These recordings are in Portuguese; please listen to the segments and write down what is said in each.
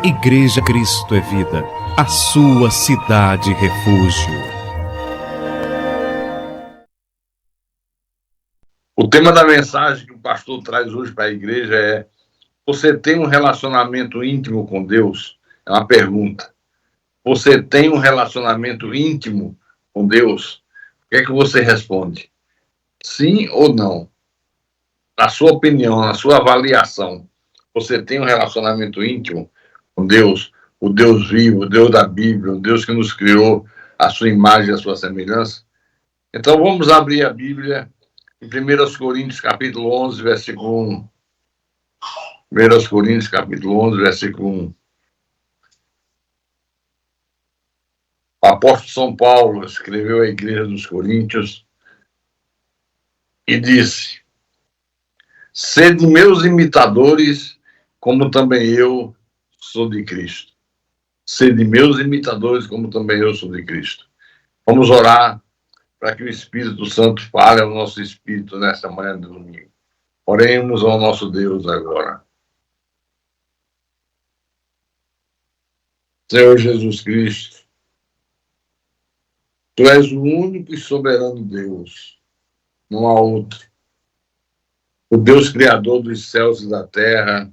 Igreja Cristo é Vida, a sua cidade refúgio. O tema da mensagem que o pastor traz hoje para a igreja é: você tem um relacionamento íntimo com Deus? É uma pergunta. Você tem um relacionamento íntimo com Deus? O que é que você responde? Sim ou não? Na sua opinião, na sua avaliação, você tem um relacionamento íntimo com Deus? O Deus vivo, o Deus da Bíblia, o Deus que nos criou a sua imagem e a sua semelhança? Então vamos abrir a Bíblia em 1 Coríntios capítulo 11, versículo 1. 1 Coríntios capítulo 11, versículo 1. O apóstolo São Paulo escreveu à igreja dos Coríntios e disse: sede meus imitadores, como também eu sou de Cristo. Sede meus imitadores, como também eu sou de Cristo. Vamos orar para que o Espírito Santo fale ao nosso espírito nesta manhã de domingo. Oremos ao nosso Deus agora. Senhor Jesus Cristo, Tu és o único e soberano Deus, não há outro. O Deus criador dos céus e da terra,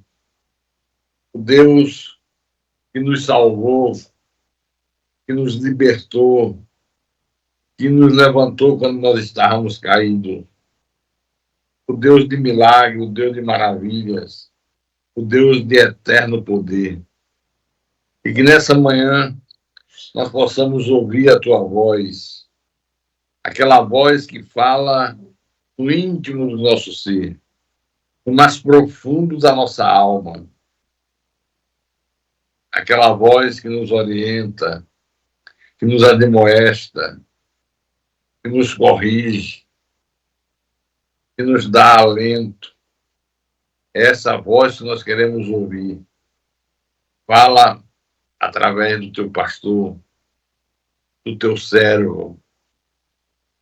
o Deus que nos salvou, que nos libertou, que nos levantou quando nós estávamos caídos. O Deus de milagre, o Deus de maravilhas, o Deus de eterno poder. E que nessa manhã nós possamos ouvir a Tua voz, aquela voz que fala no íntimo do nosso ser, no mais profundo da nossa alma. Aquela voz que nos orienta, que nos admoesta, que nos corrige, que nos dá alento. É essa voz que nós queremos ouvir. Fala através do teu pastor, do teu servo.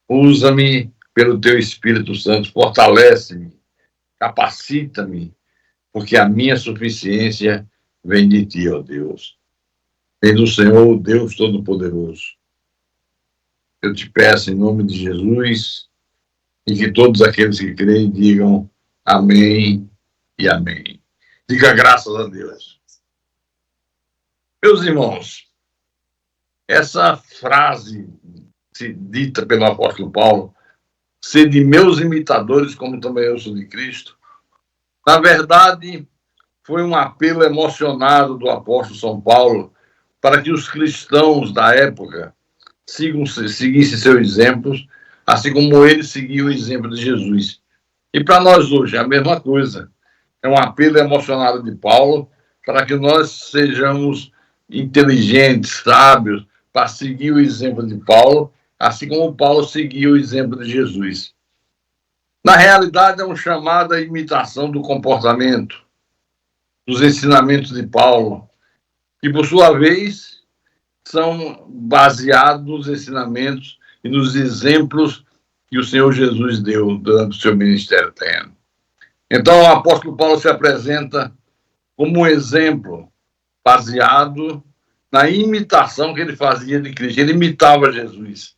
Usa-me pelo teu Espírito Santo, fortalece-me, capacita-me, porque a minha suficiência vem de ti, ó Deus. Vem do Senhor, Deus Todo-Poderoso. Eu te peço em nome de Jesus e que todos aqueles que creem digam amém e amém. Diga graças a Deus. Meus irmãos, essa frase dita pelo apóstolo Paulo, ser de meus imitadores, como também eu sou de Cristo, na verdade, foi um apelo emocionado do apóstolo São Paulo para que os cristãos da época seguissem seus exemplos, assim como ele seguiu o exemplo de Jesus. E para nós hoje é a mesma coisa. É um apelo emocionado de Paulo para que nós sejamos inteligentes, sábios, para seguir o exemplo de Paulo, assim como Paulo seguiu o exemplo de Jesus. Na realidade, é um chamado à imitação do comportamento, dos ensinamentos de Paulo, que, por sua vez, são baseados nos ensinamentos e nos exemplos que o Senhor Jesus deu durante o seu ministério terreno. Então, o apóstolo Paulo se apresenta como um exemplo baseado na imitação que ele fazia de Cristo. Ele imitava Jesus.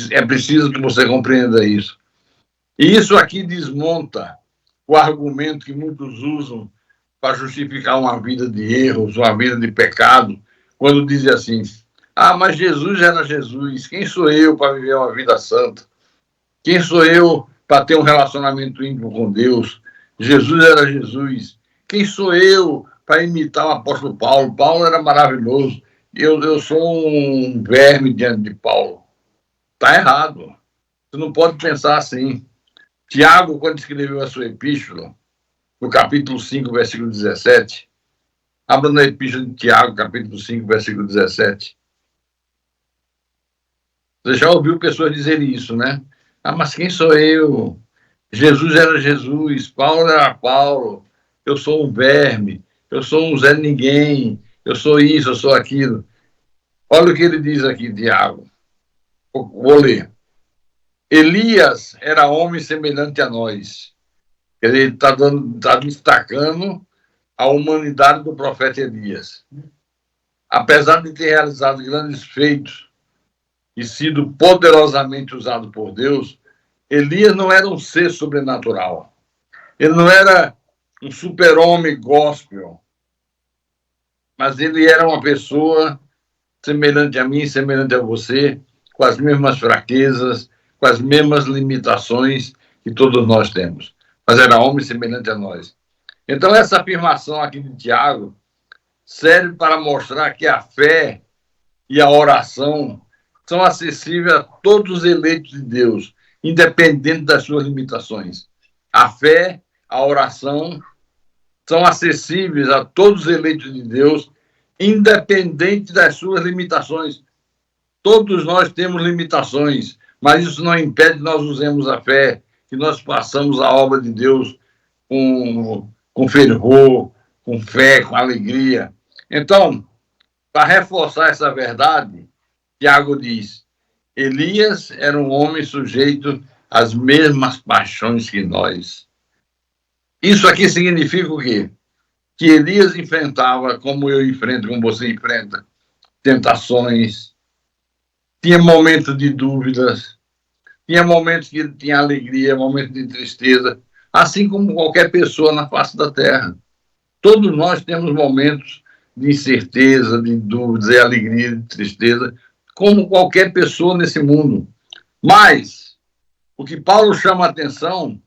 É preciso que você compreenda isso. E isso aqui desmonta o argumento que muitos usam para justificar uma vida de erros, uma vida de pecado, quando dizem assim: ah, mas Jesus era Jesus, quem sou eu para viver uma vida santa? Quem sou eu para ter um relacionamento íntimo com Deus? Jesus era Jesus. Quem sou eu para imitar o apóstolo Paulo? Paulo era maravilhoso. Eu sou um verme diante de Paulo. Está errado. Você não pode pensar assim. Tiago, quando escreveu a sua epístola, no capítulo 5, versículo 17, abra na epístola de Tiago, capítulo 5, versículo 17. Você já ouviu pessoas dizerem isso, né? Ah, mas quem sou eu? Jesus era Jesus, Paulo era Paulo, eu sou um verme, eu sou um Zé Ninguém, eu sou isso, eu sou aquilo. Olha o que ele diz aqui, Tiago. Vou ler. Elias era homem semelhante a nós. Ele está destacando a humanidade do profeta Elias. Apesar de ter realizado grandes feitos e sido poderosamente usado por Deus, Elias não era um ser sobrenatural. Ele não era um super-homem gospel, mas ele era uma pessoa semelhante a mim, semelhante a você, com as mesmas fraquezas, com as mesmas limitações que todos nós temos. Mas era homem semelhante a nós. Então, essa afirmação aqui de Tiago serve para mostrar que a fé e a oração são acessíveis a todos os eleitos de Deus, independente das suas limitações. A fé, a oração são acessíveis a todos os eleitos de Deus, independente das suas limitações. Todos nós temos limitações, mas isso não impede que nós usemos a fé, que nós façamos a obra de Deus com fervor, com fé, com alegria. Então, para reforçar essa verdade, Tiago diz: Elias era um homem sujeito às mesmas paixões que nós. Isso aqui significa o quê? Que Elias enfrentava, como eu enfrento, como você enfrenta, tentações, tinha momentos de dúvidas, tinha momentos que ele tinha alegria, momentos de tristeza, assim como qualquer pessoa na face da terra. Todos nós temos momentos de incerteza, de dúvidas, de alegria, de tristeza, como qualquer pessoa nesse mundo. Mas o que Paulo chama a atenção,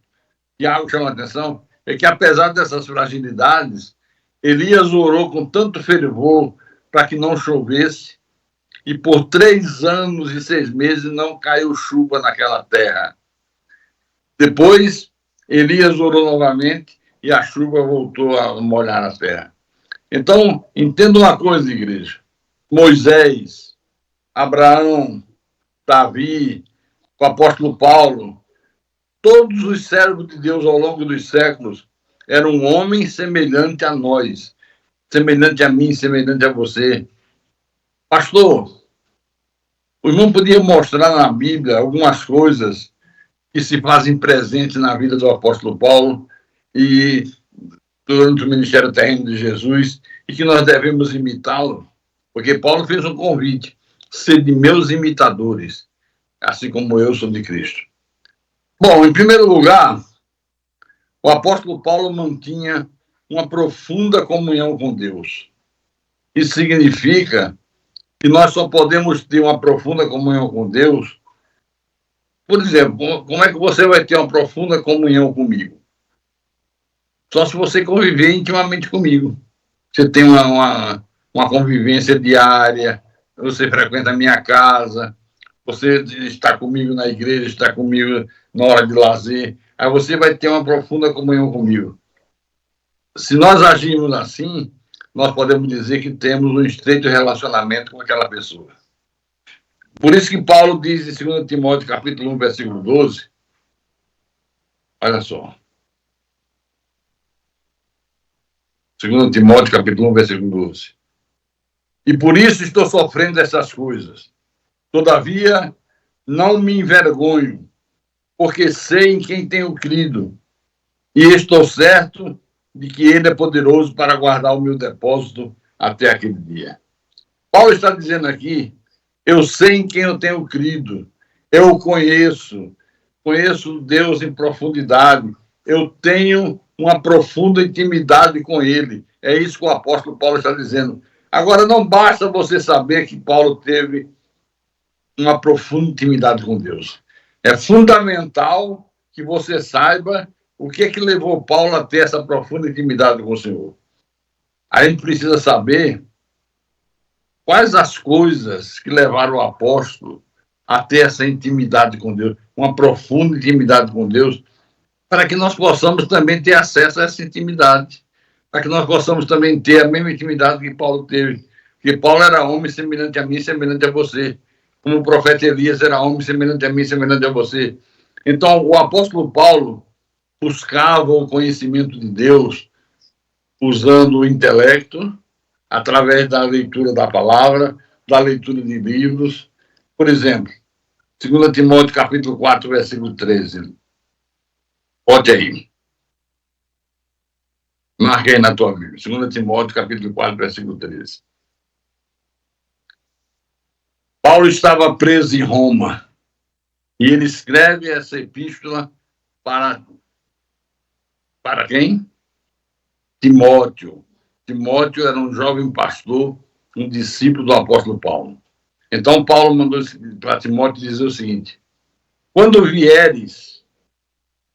Tiago chama a atenção, é que apesar dessas fragilidades, Elias orou com tanto fervor para que não chovesse, e por 3 anos e 6 meses não caiu chuva naquela terra. Depois, Elias orou novamente e a chuva voltou a molhar a terra. Então, entenda uma coisa, igreja. Moisés, Abraão, Davi, o apóstolo Paulo, todos os servos de Deus ao longo dos séculos eram homens semelhantes a nós, semelhante a mim, semelhante a você. Pastor, o irmão podia mostrar na Bíblia algumas coisas que se fazem presentes na vida do apóstolo Paulo e durante o ministério terreno de Jesus e que nós devemos imitá-lo, porque Paulo fez um convite: sede meus imitadores, assim como eu sou de Cristo. Bom, em primeiro lugar, o apóstolo Paulo mantinha uma profunda comunhão com Deus. Isso significa que nós só podemos ter uma profunda comunhão com Deus. Por exemplo, como é que você vai ter uma profunda comunhão comigo? Só se você conviver intimamente comigo. Você tem uma convivência diária, você frequenta a minha casa, você está comigo na igreja, está comigo na hora de lazer, aí você vai ter uma profunda comunhão comigo. Se nós agirmos assim, nós podemos dizer que temos um estreito relacionamento com aquela pessoa. Por isso que Paulo diz em 2 Timóteo, capítulo 1, versículo 12, olha só. 2 Timóteo, capítulo 1, versículo 12. E por isso estou sofrendo essas coisas. Todavia, não me envergonho, porque sei em quem tenho crido, e estou certo de que ele é poderoso para guardar o meu depósito até aquele dia. Paulo está dizendo aqui: eu sei em quem eu tenho crido, eu o conheço Deus em profundidade, eu tenho uma profunda intimidade com ele. É isso que o apóstolo Paulo está dizendo. Agora, não basta você saber que Paulo teve uma profunda intimidade com Deus. É fundamental que você saiba o que é que levou Paulo a ter essa profunda intimidade com o Senhor. A gente precisa saber quais as coisas que levaram o apóstolo a ter essa intimidade com Deus, uma profunda intimidade com Deus, para que nós possamos também ter acesso a essa intimidade, para que nós possamos também ter a mesma intimidade que Paulo teve. Porque Paulo era homem semelhante a mim, semelhante a você. Como o profeta Elias era homem semelhante a mim, semelhante a você. Então, o apóstolo Paulo buscava o conhecimento de Deus usando o intelecto, através da leitura da palavra, da leitura de livros. Por exemplo, 2 Timóteo, capítulo 4, versículo 13. Bote aí. Marquei na tua Bíblia. 2 Timóteo, capítulo 4, versículo 13. Paulo estava preso em Roma e ele escreve essa epístola para quem? Timóteo. Timóteo era um jovem pastor, um discípulo do apóstolo Paulo. Então, Paulo mandou para Timóteo dizer o seguinte: quando vieres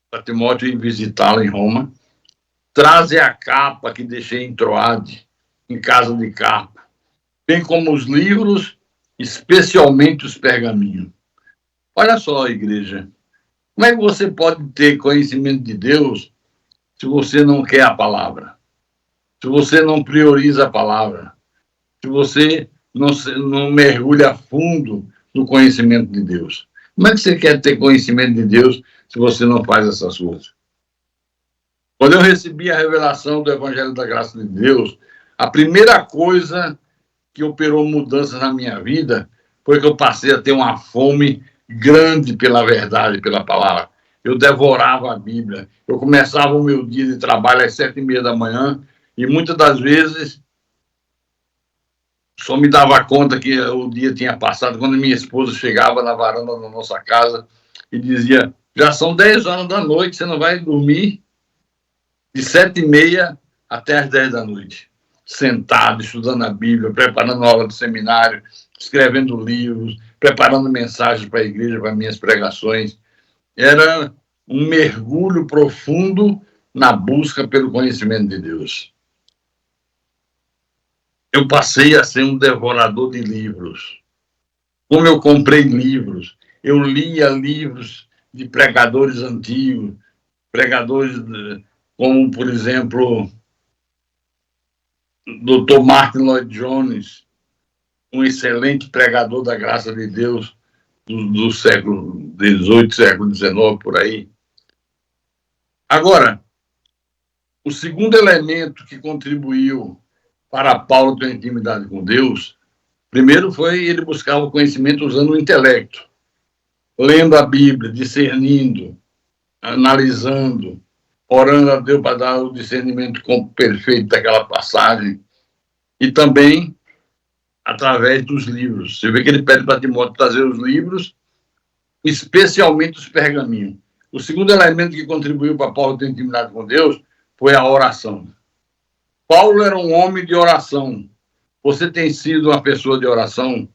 para Timóteo ir visitá-lo em Roma, traze a capa que deixei em Troade, em casa de Carpo, bem como os livros, especialmente os pergaminhos. Olha só, igreja, como é que você pode ter conhecimento de Deus se você não quer a palavra? Se você não prioriza a palavra? Se você não mergulha a fundo no conhecimento de Deus? Como é que você quer ter conhecimento de Deus se você não faz essas coisas? Quando eu recebi a revelação do Evangelho da Graça de Deus, a primeira coisa que operou mudanças na minha vida foi que eu passei a ter uma fome grande pela verdade, pela palavra. Eu devorava a Bíblia. Eu começava o meu dia de trabalho às 7h30 da manhã e muitas das vezes só me dava conta que o dia tinha passado quando minha esposa chegava na varanda da nossa casa e dizia: já são 10 horas da noite, você não vai dormir? De 7h30 até as 10 da noite, sentado, estudando a Bíblia, preparando aula de seminário, escrevendo livros, preparando mensagens para a igreja, para minhas pregações. Era um mergulho profundo na busca pelo conhecimento de Deus. Eu passei a ser um devorador de livros. Como eu comprei livros, eu lia livros de pregadores antigos, pregadores como, por exemplo, Dr. Martin Lloyd Jones, um excelente pregador da graça de Deus do século XVIII, século XIX, por aí. Agora, o segundo elemento que contribuiu para Paulo ter intimidade com Deus, primeiro foi ele buscar o conhecimento usando o intelecto, lendo a Bíblia, discernindo, analisando, orando a Deus para dar o discernimento perfeito daquela passagem, e também através dos livros. Você vê que ele pede para Timóteo trazer os livros, especialmente os pergaminhos. O segundo elemento que contribuiu para Paulo ter intimidade com Deus foi a oração. Paulo era um homem de oração. Você tem sido uma pessoa de oração?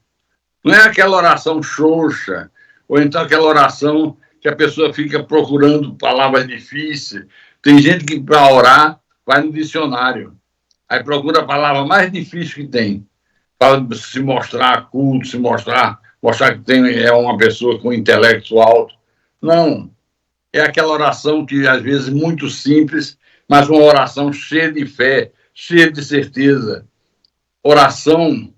Não é aquela oração xoxa, ou então aquela oração que a pessoa fica procurando palavras difíceis. Tem gente que, para orar, vai no dicionário. Aí procura a palavra mais difícil que tem, para se mostrar culto, mostrar que é uma pessoa com intelecto alto. Não. É aquela oração que, às vezes, é muito simples, mas uma oração cheia de fé, cheia de certeza. Oração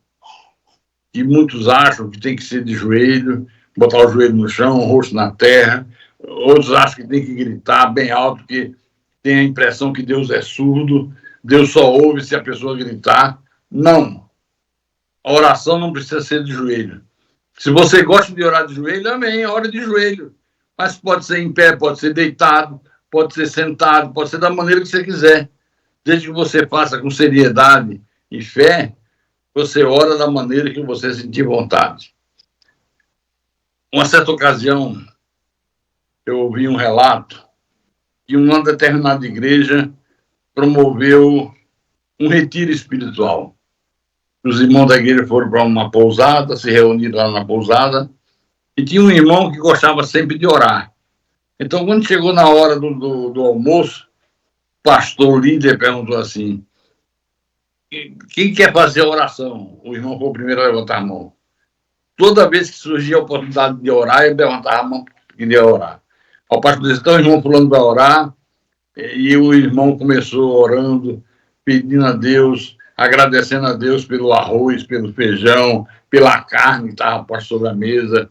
que muitos acham que tem que ser de joelho, botar o joelho no chão, o rosto na terra. Outros acham que tem que gritar bem alto, porque tem a impressão que Deus é surdo, Deus só ouve se a pessoa gritar. Não. A oração não precisa ser de joelho. Se você gosta de orar de joelho, amém, ore de joelho. Mas pode ser em pé, pode ser deitado, pode ser sentado, pode ser da maneira que você quiser. Desde que você faça com seriedade e fé, você ora da maneira que você sentir vontade. Uma certa ocasião, eu ouvi um relato que uma determinada igreja promoveu um retiro espiritual. Os irmãos da igreja foram para uma pousada, se reuniram lá na pousada, e tinha um irmão que gostava sempre de orar. Então, quando chegou na hora do almoço, o pastor, o líder, perguntou assim: quem quer fazer a oração? O irmão foi o primeiro a levantar a mão. Toda vez que surgia a oportunidade de orar, ele levantava a mão e queria orar. O pastor disse: então o irmão fulano vai orar, e o irmão começou orando, pedindo a Deus, agradecendo a Deus pelo arroz, pelo feijão, pela carne que estava posta sobre a mesa.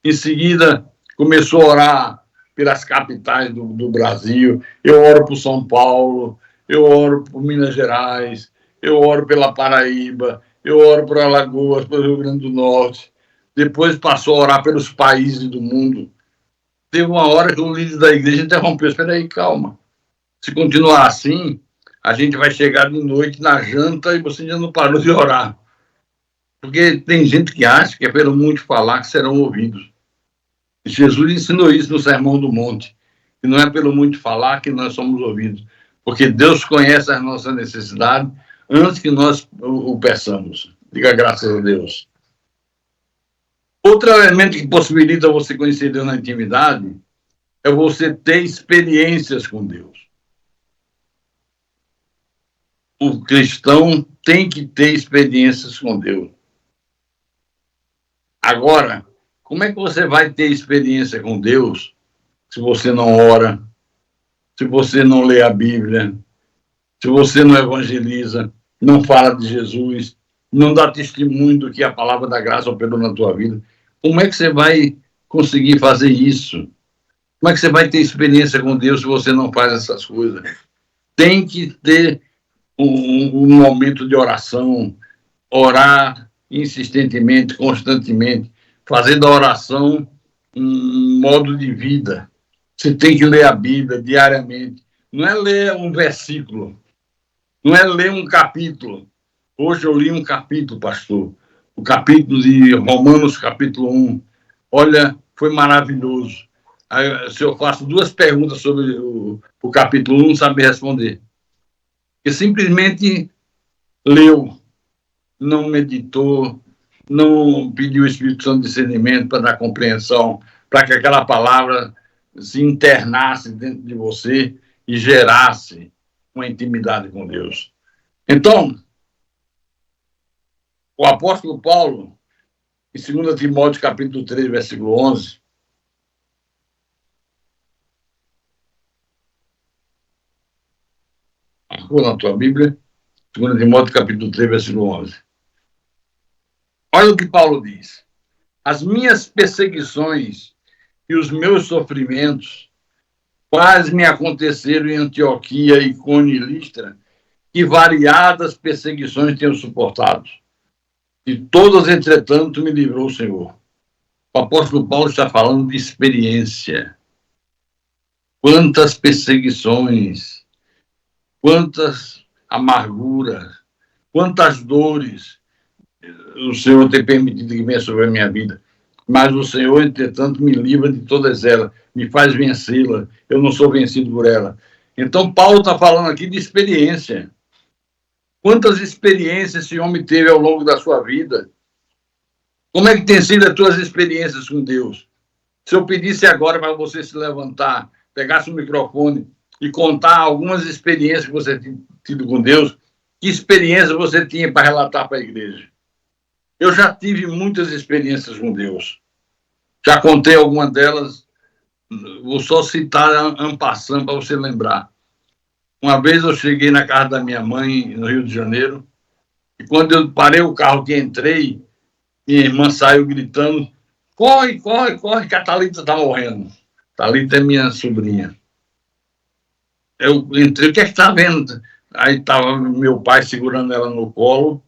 Em seguida, começou a orar pelas capitais do Brasil. Eu oro por São Paulo, eu oro por Minas Gerais, eu oro pela Paraíba, eu oro por Alagoas, pelo Rio Grande do Norte. Depois passou a orar pelos países do mundo. Teve uma hora que o líder da igreja interrompeu: espera aí, calma. Se continuar assim, a gente vai chegar de noite na janta e você já não parou de orar. Porque tem gente que acha que é pelo muito falar que serão ouvidos. Jesus ensinou isso no Sermão do Monte, que não é pelo muito falar que nós somos ouvidos, porque Deus conhece as nossas necessidades antes que nós o peçamos. Diga graças a Deus. Outro elemento que possibilita você conhecer Deus na intimidade é você ter experiências com Deus. O cristão tem que ter experiências com Deus. Agora, como é que você vai ter experiência com Deus se você não ora, se você não lê a Bíblia, se você não evangeliza, não fala de Jesus, não dá testemunho do que a palavra da graça operou na tua vida? Como é que você vai conseguir fazer isso? Como é que você vai ter experiência com Deus se você não faz essas coisas? Tem que ter um momento de oração, orar insistentemente, constantemente, fazer da oração um modo de vida. Você tem que ler a Bíblia diariamente. Não é ler um versículo, não é ler um capítulo. Hoje eu li um capítulo, pastor, o capítulo de Romanos, capítulo 1. Olha, foi maravilhoso. Aí, se eu faço 2 perguntas sobre o capítulo 1, não sabe responder. Porque simplesmente leu, não meditou, não pediu o Espírito Santo de discernimento para dar compreensão, para que aquela palavra se internasse dentro de você e gerasse uma intimidade com Deus. Então, o apóstolo Paulo, em 2 Timóteo, capítulo 3, versículo 11, marcou na tua Bíblia, 2 Timóteo, capítulo 3, versículo 11. Olha o que Paulo diz. As minhas perseguições e os meus sofrimentos quase me aconteceram em Antioquia, Icônio e Listra, que variadas perseguições tenho suportado. E todas, entretanto, me livrou o Senhor. O apóstolo Paulo está falando de experiência. Quantas perseguições, quantas amarguras, quantas dores o Senhor tem permitido que venha sobre a minha vida. Mas o Senhor, entretanto, me livra de todas elas, me faz vencê-la. Eu não sou vencido por ela. Então, Paulo está falando aqui de experiência. Quantas experiências esse homem teve ao longo da sua vida? Como é que tem sido as tuas experiências com Deus? Se eu pedisse agora para você se levantar, pegasse o microfone e contar algumas experiências que você tem tido com Deus, que experiência você tinha para relatar para a igreja? Eu já tive muitas experiências com Deus. Já contei algumas delas, vou só citar en passant para você lembrar. Uma vez eu cheguei na casa da minha mãe, no Rio de Janeiro, e quando eu parei o carro que entrei, minha irmã saiu gritando: corre, corre, corre, que a Thalita está morrendo. Thalita é minha sobrinha. Eu entrei, o que é que está vendo? Aí estava meu pai segurando ela no colo,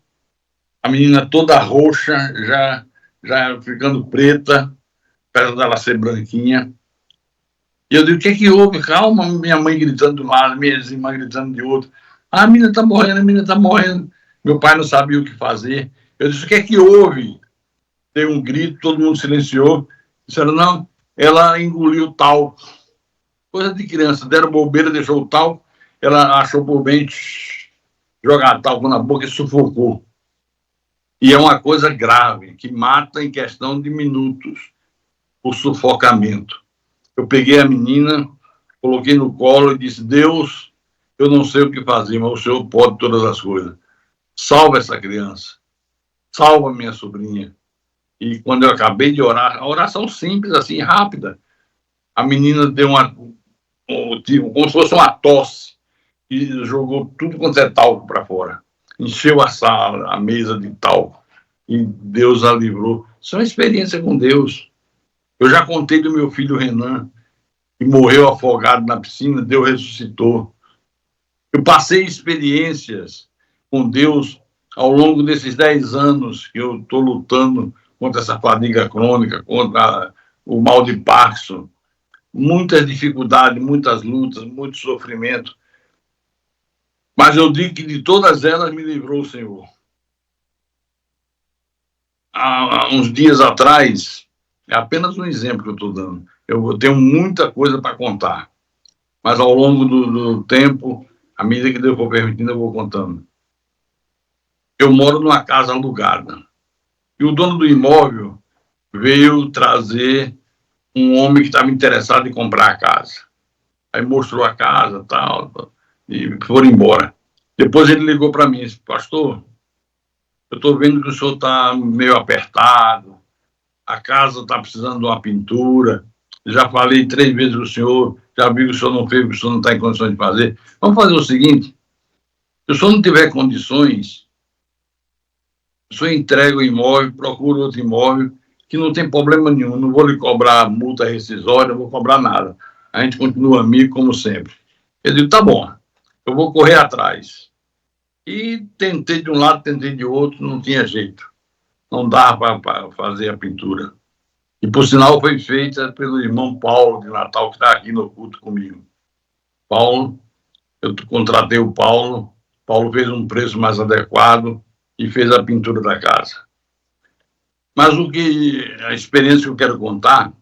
a menina toda roxa, já ficando preta, perto dela ser branquinha. E eu digo: o que é que houve? Calma, minha mãe gritando de um lado, minha irmã gritando de outro. A menina está morrendo, a menina está morrendo. Meu pai não sabia o que fazer. Eu disse: o que é que houve? Dei um grito, todo mundo silenciou. Disseram: não, ela engoliu talco. Coisa de criança, deram bobeira, deixou o talco, ela achou por bem jogar talco na boca e sufocou. E é uma coisa grave, que mata em questão de minutos, o sufocamento. Eu peguei a menina, coloquei no colo e disse: Deus, eu não sei o que fazer, mas o Senhor pode todas as coisas. Salva essa criança, salva minha sobrinha. E quando eu acabei de orar, a oração simples, assim, rápida, a menina deu como se fosse uma tosse, e jogou tudo quanto é talco para fora. Encheu a sala, a mesa de talco, e Deus a livrou. Isso é uma experiência com Deus. Eu já contei do meu filho Renan, que morreu afogado na piscina, Deus ressuscitou. Eu passei experiências com Deus ao longo desses 10 anos que eu estou lutando contra essa fadiga crônica, contra o mal de Parkinson. Muitas dificuldades, muitas lutas, muito sofrimento. Mas eu digo que de todas elas me livrou o Senhor. Há uns dias atrás, é apenas um exemplo que eu estou dando. Eu tenho muita coisa para contar, mas ao longo do tempo, à medida que Deus for permitindo, eu vou contando. Eu moro numa casa alugada e o dono do imóvel veio trazer um homem que estava interessado em comprar a casa. Aí mostrou a casa tal, e foram embora. Depois ele ligou para mim e disse: pastor, eu estou vendo que o senhor está meio apertado, a casa está precisando de uma pintura, já falei 3 vezes com o senhor, já vi que o senhor não fez, que o senhor não está em condições de fazer. Vamos fazer o seguinte: se o senhor não tiver condições, o senhor entrega o imóvel, procura outro imóvel, que não tem problema nenhum, não vou lhe cobrar multa rescisória, não vou cobrar nada. A gente continua amigo como sempre. Eu digo: tá bom, eu vou correr atrás. E tentei de um lado, tentei de outro, não tinha jeito. Não dava para fazer a pintura. E, por sinal, foi feita pelo irmão Paulo de Natal, que está aqui no culto comigo. Paulo, eu contratei o Paulo, Paulo fez um preço mais adequado e fez a pintura da casa. Mas a experiência que eu quero contar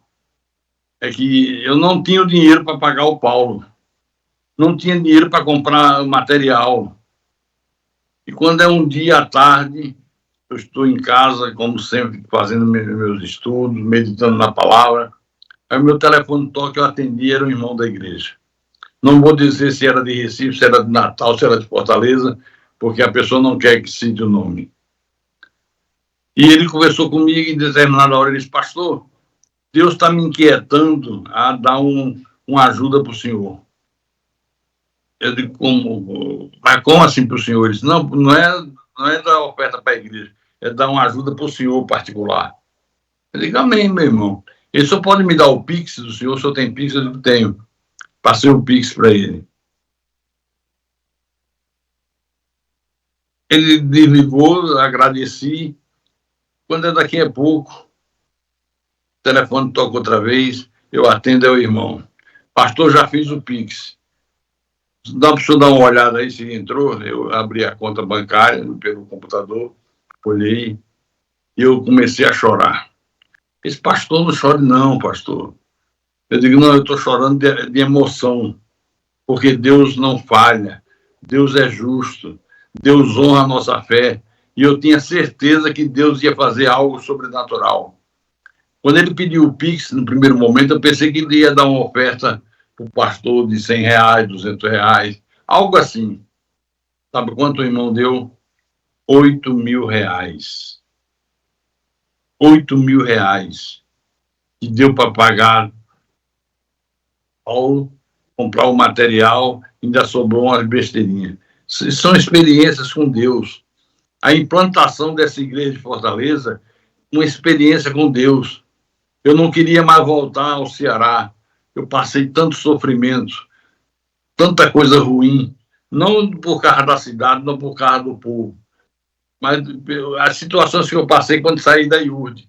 é que eu não tinha o dinheiro para pagar o Paulo, não tinha dinheiro para comprar material. E quando é um dia à tarde, eu estou em casa, como sempre, fazendo meus estudos, meditando na palavra. Aí o meu telefone toca, eu atendi, era um irmão da igreja. Não vou dizer se era de Recife, se era de Natal, se era de Fortaleza, porque a pessoa não quer que cite o nome. E ele conversou comigo e, em determinada hora, ele disse: pastor, Deus está me inquietando a dar uma ajuda para o senhor. Eu digo: mas como assim para o senhor? Ele disse: não é dar oferta para a igreja, é dar uma ajuda para o senhor particular. Eu digo: amém, meu irmão. Ele só pode me dar o Pix do senhor? O senhor tem Pix? Eu digo: tenho. Passei o Pix para ele. Ele desligou, agradeci. Quando é daqui a pouco, o telefone toca outra vez, eu atendo, é o irmão. Pastor, já fiz o Pix. Dá para o senhor dar uma olhada aí se entrou? Eu abri a conta bancária pelo computador, olhei e eu comecei a chorar. Esse pastor, não chore não, pastor. Eu digo: não, eu estou chorando de emoção, porque Deus não falha, Deus é justo, Deus honra a nossa fé, e eu tinha certeza que Deus ia fazer algo sobrenatural. Quando ele pediu o Pix, no primeiro momento, eu pensei que ele ia dar uma oferta para o pastor de R$100, R$200, algo assim. Sabe quanto o irmão deu? R$8.000. R$8.000. Que deu para pagar Paulo, comprar o material, ainda sobrou umas besteirinhas. São experiências com Deus. A implantação dessa igreja de Fortaleza, uma experiência com Deus. Eu não queria mais voltar ao Ceará. Eu passei tanto sofrimento, tanta coisa ruim, não por causa da cidade, não por causa do povo, mas as situações que eu passei quando saí da IURD.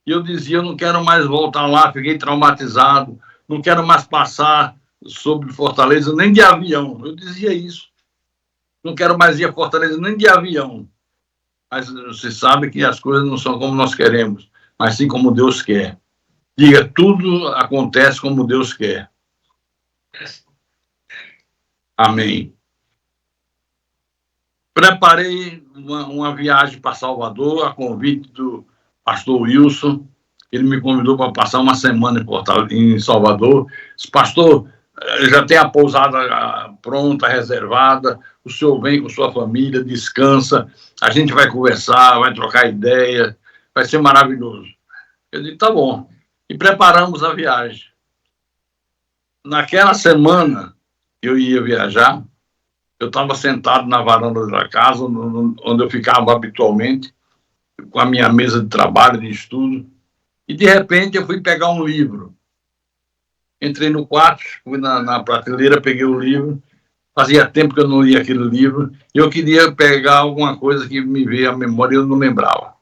E eu dizia: eu não quero mais voltar lá, fiquei traumatizado, não quero mais passar sobre Fortaleza nem de avião. Eu dizia isso. Não quero mais ir a Fortaleza nem de avião. Mas você sabe que as coisas não são como nós queremos, mas sim como Deus quer. Diga: tudo acontece como Deus quer. Amém. Preparei uma viagem para Salvador, a convite do pastor Wilson. Ele me convidou para passar uma semana em Salvador. Disse: pastor, já tem a pousada pronta, reservada, o senhor vem com sua família, descansa, a gente vai conversar, vai trocar ideia, vai ser maravilhoso. Eu disse: tá bom. E preparamos a viagem. Naquela semana que eu ia viajar, eu estava sentado na varanda da casa, onde eu ficava habitualmente, com a minha mesa de trabalho, de estudo, e de repente eu fui pegar um livro. Entrei no quarto, fui na prateleira, peguei o livro. Fazia tempo que eu não lia aquele livro, e eu queria pegar alguma coisa que me veio à memória e eu não lembrava.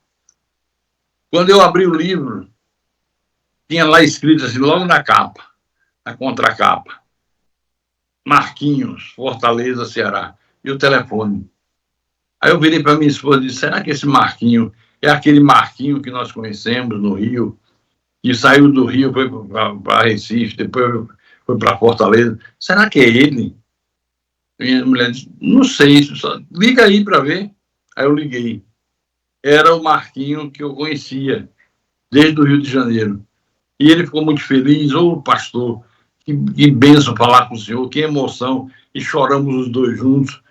Quando eu abri o livro, tinha lá escrito assim, logo na capa, na contracapa: Marquinhos, Fortaleza, Ceará. e o telefone. Aí eu virei para minha esposa e disse, será que esse Marquinho é aquele Marquinho que nós conhecemos no Rio, que saiu do Rio, foi para Recife, depois foi para Fortaleza? Será que é ele? E a mulher disse, não sei, só liga aí para ver. Aí eu liguei. Era o Marquinho que eu conhecia, desde o Rio de Janeiro. E ele ficou muito feliz. Ô, pastor, que bênção falar com o senhor, que emoção. E choramos os dois juntos.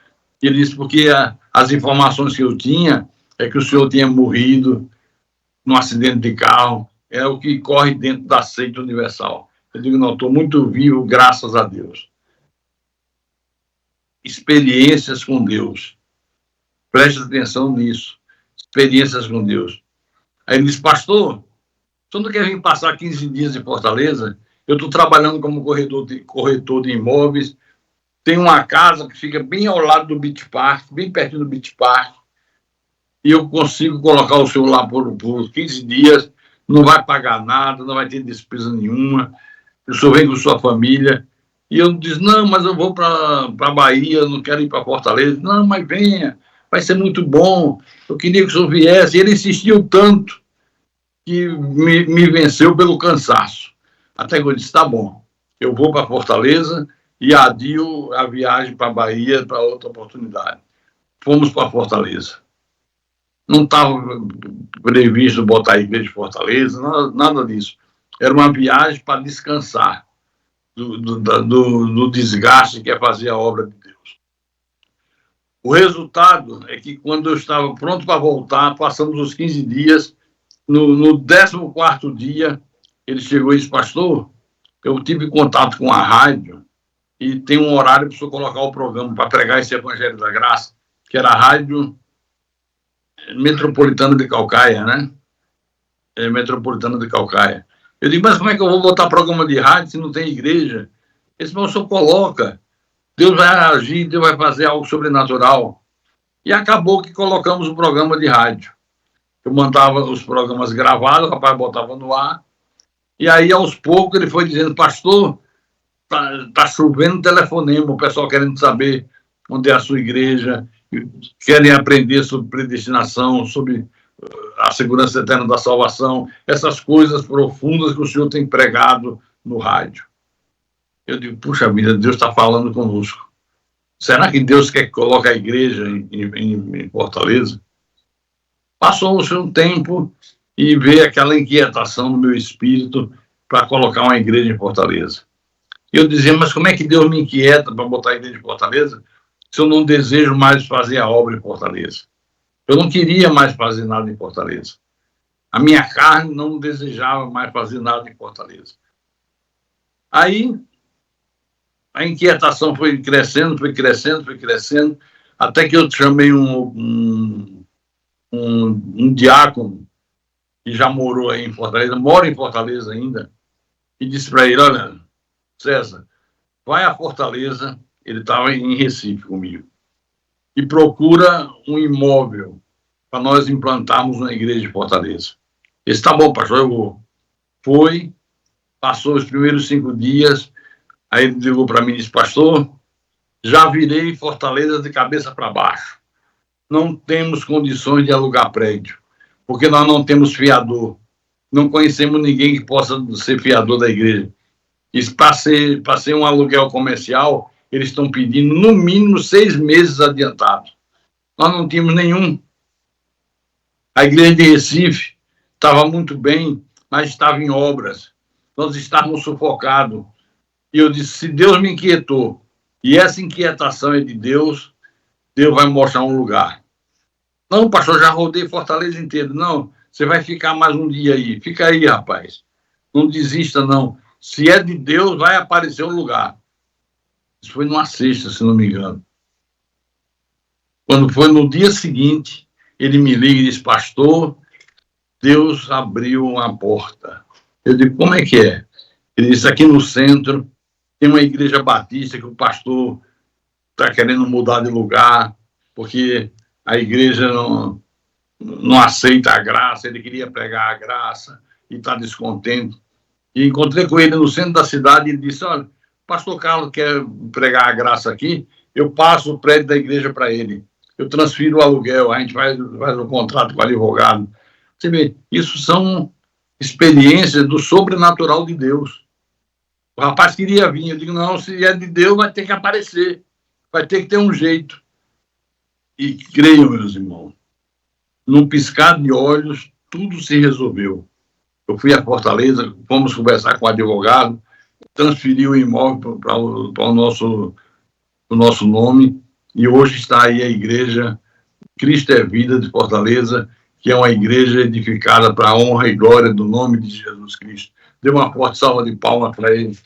Ele disse, porque as informações que eu tinha é que o senhor tinha morrido num acidente de carro. É o que corre dentro da seita universal. Eu digo, não, estou muito vivo, graças a Deus. Experiências com Deus. Preste atenção nisso. Experiências com Deus. Aí ele disse, pastor, você não quer vir passar 15 dias em Fortaleza? Eu estou trabalhando como corretor de imóveis. Tem uma casa que fica bem ao lado do Beach Park, bem pertinho do Beach Park. E eu consigo colocar o senhor lá por 15 dias. Não vai pagar nada, não vai ter despesa nenhuma. O senhor vem com sua família. E eu disse, não, mas eu vou para a Bahia, eu não quero ir para Fortaleza. Não, mas venha, vai ser muito bom. Eu queria que o senhor viesse. E ele insistiu tanto que me venceu pelo cansaço. Até que eu disse, tá bom, eu vou para Fortaleza e adio a viagem para a Bahia para outra oportunidade. Fomos para Fortaleza. Não estava previsto botar a igreja de Fortaleza, nada disso. Era uma viagem para descansar do desgaste que é fazer a obra de Deus. O resultado é que quando eu estava pronto para voltar, passamos os 15 dias, no 14º dia, ele chegou e disse, pastor, eu tive contato com a rádio e tem um horário para o senhor colocar o programa para pregar esse Evangelho da Graça, que era a Rádio Metropolitana de Calcaia, né? Metropolitana de Calcaia. Eu digo, mas como é que eu vou botar programa de rádio se não tem igreja? Esse o senhor coloca. Deus vai agir, Deus vai fazer algo sobrenatural. E acabou que colocamos o programa de rádio. Eu mandava os programas gravados, o rapaz botava no ar. E aí, aos poucos, ele foi dizendo, pastor, tá chovendo telefonema, o pessoal querendo saber onde é a sua igreja, querem aprender sobre predestinação, sobre a segurança eterna da salvação, essas coisas profundas que o senhor tem pregado no rádio. Eu digo, puxa vida, Deus está falando conosco. Será que Deus quer que coloque a igreja em Fortaleza? Passou-se um tempo e veio aquela inquietação no meu espírito para colocar uma igreja em Fortaleza. E eu dizia, mas como é que Deus me inquieta para botar a igreja em Fortaleza se eu não desejo mais fazer a obra em Fortaleza? Eu não queria mais fazer nada em Fortaleza. A minha carne não desejava mais fazer nada em Fortaleza. Aí, a inquietação foi crescendo, até que eu chamei um diácono que já morou aí em Fortaleza, mora em Fortaleza ainda, e disse para ele, olha, César, vai a Fortaleza, ele estava em Recife comigo, e procura um imóvel para nós implantarmos uma igreja de Fortaleza. Ele disse, tá bom, pastor, eu vou. Foi, passou os primeiros 5 dias, aí ele ligou para mim e disse, pastor, já virei Fortaleza de cabeça para baixo. Não temos condições de alugar prédio, porque nós não temos fiador. Não conhecemos ninguém que possa ser fiador da igreja. E para ser um aluguel comercial, eles estão pedindo no mínimo 6 meses adiantados. Nós não tínhamos nenhum. A igreja de Recife estava muito bem, mas estava em obras. Nós estávamos sufocados. E eu disse, se Deus me inquietou, e essa inquietação é de Deus, Deus vai mostrar um lugar. Não, pastor, já rodei Fortaleza inteiro. Não, você vai ficar mais um dia aí. Fica aí, rapaz. Não desista, não. Se é de Deus, vai aparecer um lugar. Isso foi numa sexta, se não me engano. Quando foi no dia seguinte, ele me liga e diz, pastor, Deus abriu uma porta. Eu digo, como é que é? Ele disse, aqui no centro tem uma igreja batista que o pastor está querendo mudar de lugar, porque a igreja não aceita a graça, ele queria pregar a graça e está descontente. E encontrei com ele no centro da cidade e ele disse, olha, pastor Carlos quer pregar a graça aqui, eu passo o prédio da igreja para ele, eu transfiro o aluguel, a gente faz um contrato com o advogado. Você vê, isso são experiências do sobrenatural de Deus. O rapaz queria vir, eu digo, não, se é de Deus, vai ter que aparecer, vai ter que ter um jeito. E creio, meus irmãos, num piscar de olhos, tudo se resolveu. Eu fui a Fortaleza, fomos conversar com o advogado, transferi o imóvel para o nosso nome, e hoje está aí a igreja Cristo é Vida de Fortaleza, que é uma igreja edificada para a honra e glória do nome de Jesus Cristo. Dê uma forte salva de palmas para ele.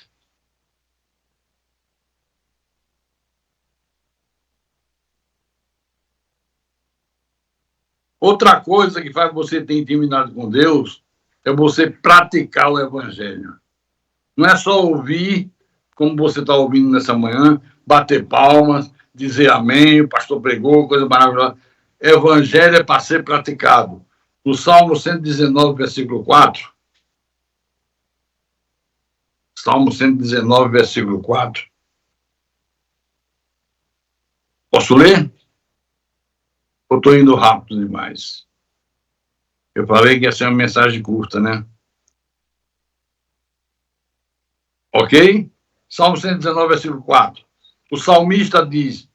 Outra coisa que faz você ter intimidade com Deus é você praticar o evangelho. Não é só ouvir, como você está ouvindo nessa manhã, bater palmas, dizer amém, o pastor pregou, coisa maravilhosa. Evangelho é para ser praticado. No Salmo 119, versículo 4. Salmo 119, versículo 4. Posso ler? Ou estou indo rápido demais? Eu falei que ia ser uma mensagem curta, né? Ok? Salmo 119, versículo 4. O salmista diz: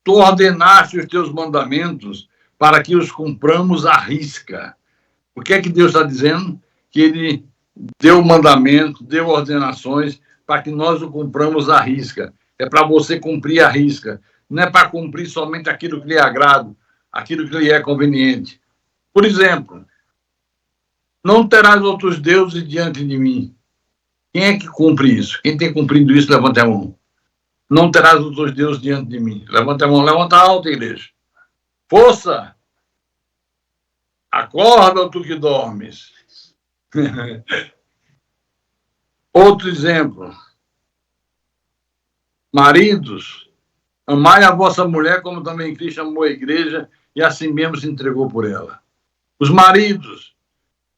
Tu ordenaste os teus mandamentos para que os cumpramos à risca. O que é que Deus está dizendo? Que ele deu mandamento, deu ordenações para que nós o cumpramos à risca. É para você cumprir à risca. Não é para cumprir somente aquilo que lhe agrada, aquilo que lhe é conveniente. Por exemplo, não terás outros deuses diante de mim. Quem é que cumpre isso? Quem tem cumprido isso, levanta a mão. Não terás outros deuses diante de mim. Levanta a mão, levanta alta, igreja. Força! Acorda, tu que dormes. Outro exemplo. Maridos, amai a vossa mulher como também Cristo amou a igreja e assim mesmo se entregou por ela. Os maridos,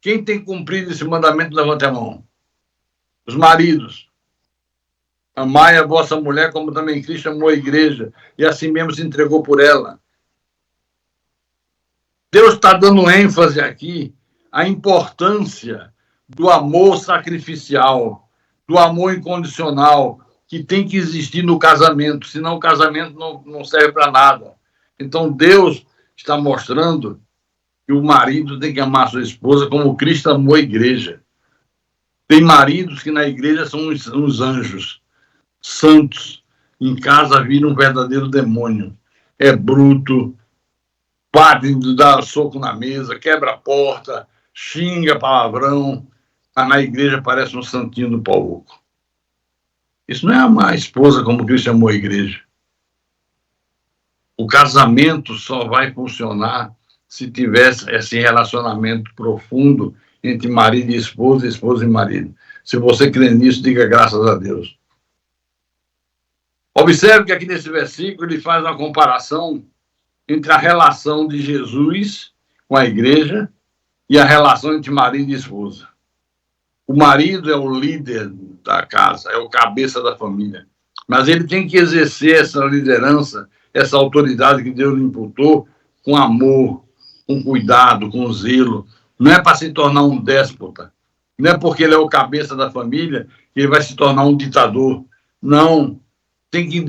quem tem cumprido esse mandamento, levanta a mão. Os maridos, amai a vossa mulher como também Cristo amou a igreja e assim mesmo se entregou por ela. Deus está dando ênfase aqui à importância do amor sacrificial, do amor incondicional, que tem que existir no casamento, senão o casamento não serve para nada. Então, Deus está mostrando que o marido tem que amar a sua esposa como Cristo amou a igreja. Tem maridos que na igreja são uns anjos santos, em casa viram um verdadeiro demônio. É bruto, bate, dá soco na mesa, quebra a porta, xinga palavrão, mas na igreja parece um santinho do pau oco. Isso não é amar a esposa como Cristo amou a igreja. O casamento só vai funcionar se tivesse esse relacionamento profundo entre marido e esposa e marido. Se você crê nisso, diga graças a Deus. Observe que aqui nesse versículo ele faz uma comparação entre a relação de Jesus com a igreja e a relação entre marido e esposa. O marido é o líder da casa, é o cabeça da família. Mas ele tem que exercer essa liderança, essa autoridade que Deus lhe imputou, com amor, com cuidado, com zelo. Não é para se tornar um déspota. Não é porque ele é o cabeça da família que ele vai se tornar um ditador. Não. Tem que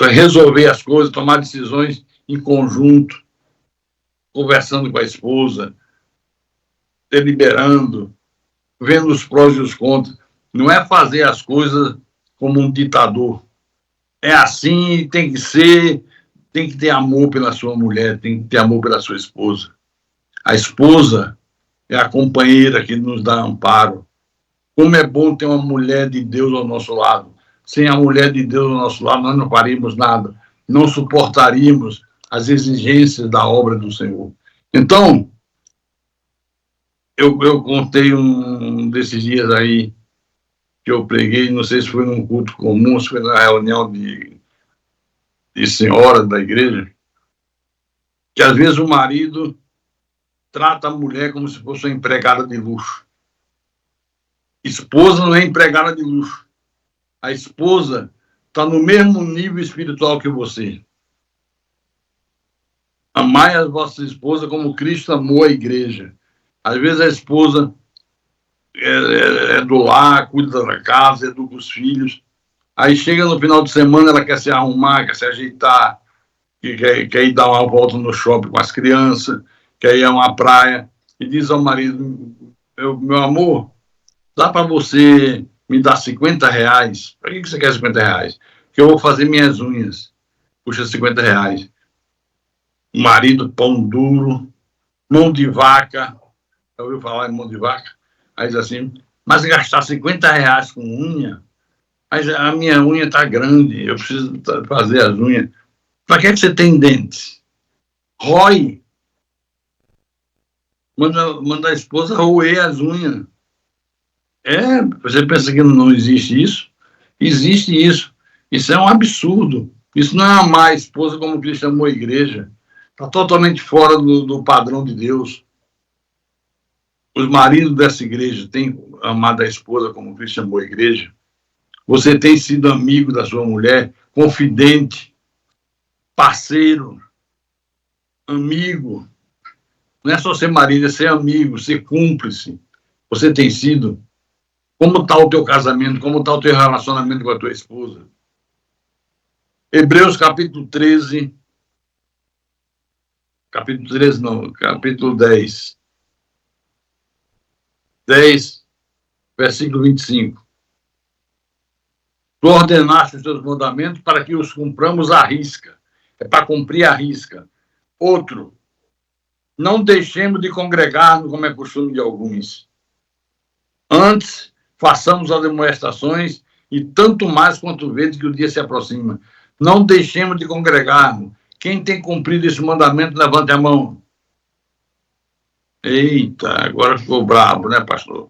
resolver as coisas, tomar decisões em conjunto, conversando com a esposa, deliberando, vendo os prós e os contras. Não é fazer as coisas como um ditador. É assim, tem que ser, tem que ter amor pela sua mulher, tem que ter amor pela sua esposa. A esposa é a companheira que nos dá amparo. Como é bom ter uma mulher de Deus ao nosso lado. Sem a mulher de Deus ao nosso lado, nós não faríamos nada. Não suportaríamos as exigências da obra do Senhor. Então, eu contei um desses dias aí que eu preguei, não sei se foi num culto comum, se foi na reunião de senhoras da igreja, que às vezes o marido trata a mulher como se fosse uma empregada de luxo. Esposa não é empregada de luxo. A esposa está no mesmo nível espiritual que você. Amai a vossa esposa como Cristo amou a igreja. Às vezes a esposa é do lar, cuida da casa, educa os filhos. Aí chega no final de semana, ela quer se arrumar, quer se ajeitar, quer ir dar uma volta no shopping com as crianças, quer ir a uma praia, e diz ao marido: meu amor, dá para você me dar R$ 50? Para que você quer R$ 50? Porque eu vou fazer minhas unhas. Puxa, R$ 50. O marido, pão duro, mão de vaca. Já ouviu falar em mão de vaca? Aí diz assim: mas gastar R$ 50 com unha? Mas a minha unha está grande, eu preciso fazer as unhas. Para que você tem dentes? Rói. Manda a esposa roer as unhas. Você pensa que não existe isso? Existe isso. Isso é um absurdo. Isso não é amar a esposa como Cristo amou a igreja. Está totalmente fora do padrão de Deus. Os maridos dessa igreja têm amado a esposa como Cristo amou a igreja. Você tem sido amigo da sua mulher, confidente, parceiro, amigo. Não é só ser marido, é ser amigo, ser cúmplice. Você tem sido. Como está o teu casamento? Como está o teu relacionamento com a tua esposa? Hebreus capítulo 13. Capítulo 13 não, capítulo 10. 10, versículo 25. Tu ordenaste os teus mandamentos para que os cumpramos à risca. É para cumprir à risca. Outro, não deixemos de congregar-nos, como é costume de alguns. Antes, façamos as demonstrações, e tanto mais quanto vezes que o dia se aproxima. Não deixemos de congregar-nos. Quem tem cumprido esse mandamento, levante a mão. Eita, agora ficou brabo, né, pastor?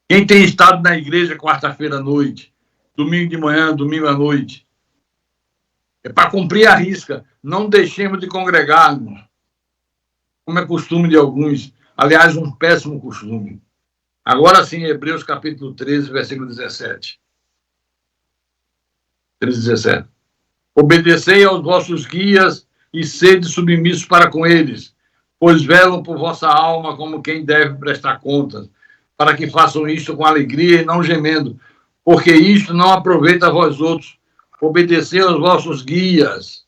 Quem tem estado na igreja quarta-feira à noite, domingo de manhã, domingo à noite? É para cumprir a risca. Não deixemos de congregar-nos, como é costume de alguns. Aliás, um péssimo costume. Agora sim, Hebreus capítulo 13, versículo 17. 13, 17. Obedecei aos vossos guias e sede submissos para com eles, pois velam por vossa alma como quem deve prestar contas, para que façam isto com alegria e não gemendo, porque isto não aproveita a vós outros. Obedecei aos vossos guias,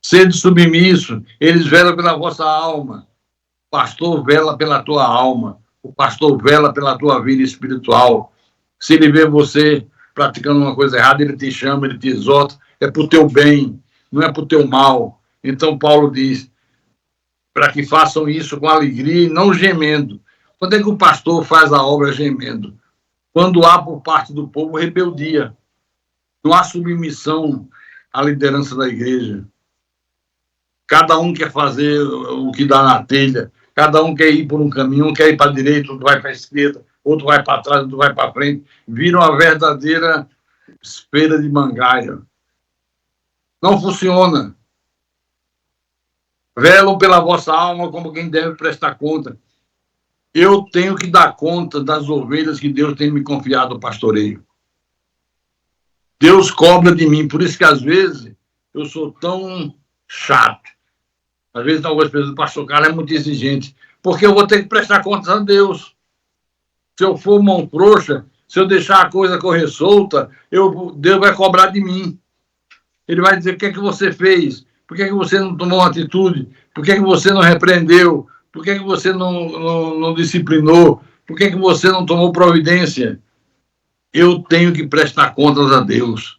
sede submisso, eles velam pela vossa alma. O pastor vela pela tua alma, o pastor vela pela tua vida espiritual. Se ele vê você praticando uma coisa errada, ele te chama, ele te exorta, é para o teu bem, não é para o teu mal. Então Paulo diz, para que façam isso com alegria e não gemendo. Quando é que o pastor faz a obra gemendo? Quando há por parte do povo rebeldia, não há submissão à liderança da igreja. Cada um quer fazer o que dá na telha, cada um quer ir por um caminho, um quer ir para a direita, outro vai para a esquerda, outro vai para trás, outro vai para frente. Vira uma verdadeira feira de mangaia. Não funciona. Velam pela vossa alma como quem deve prestar conta. Eu tenho que dar conta das ovelhas que Deus tem me confiado ao pastoreio. Deus cobra de mim, por isso que às vezes eu sou tão chato. Às vezes algumas pessoas, o pastor Carlos é muito exigente, porque eu vou ter que prestar contas a Deus. Se eu for mão frouxa, se eu deixar a coisa correr solta, Deus vai cobrar de mim. Ele vai dizer, o que é que você fez? Por que é que você não tomou uma atitude? Por que é que você não repreendeu? Por que é que você não disciplinou? Por que é que você não tomou providência? Eu tenho que prestar contas a Deus.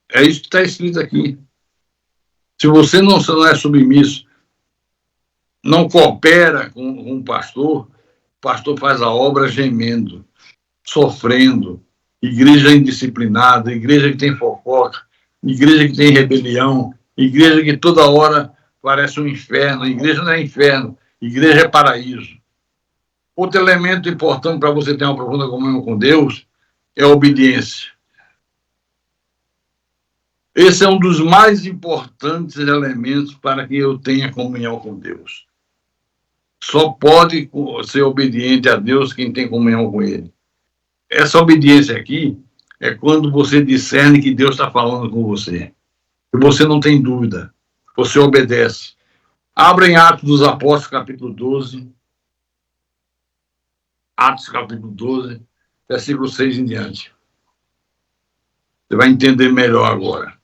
É isso que está escrito aqui. Se você não é submisso, não coopera com o pastor faz a obra gemendo, sofrendo. Igreja indisciplinada, igreja que tem fofoca, igreja que tem rebelião, igreja que toda hora parece um inferno. Igreja não é inferno, igreja é paraíso. Outro elemento importante para você ter uma profunda comunhão com Deus é a obediência. Esse é um dos mais importantes elementos para que eu tenha comunhão com Deus. Só pode ser obediente a Deus quem tem comunhão com Ele. essa obediência aqui é quando você discerne que Deus está falando com você. E você não tem dúvida. Você obedece. Abra em Atos dos Apóstolos, capítulo 12. Atos, capítulo 12, versículo 6 em diante. Você vai entender melhor agora.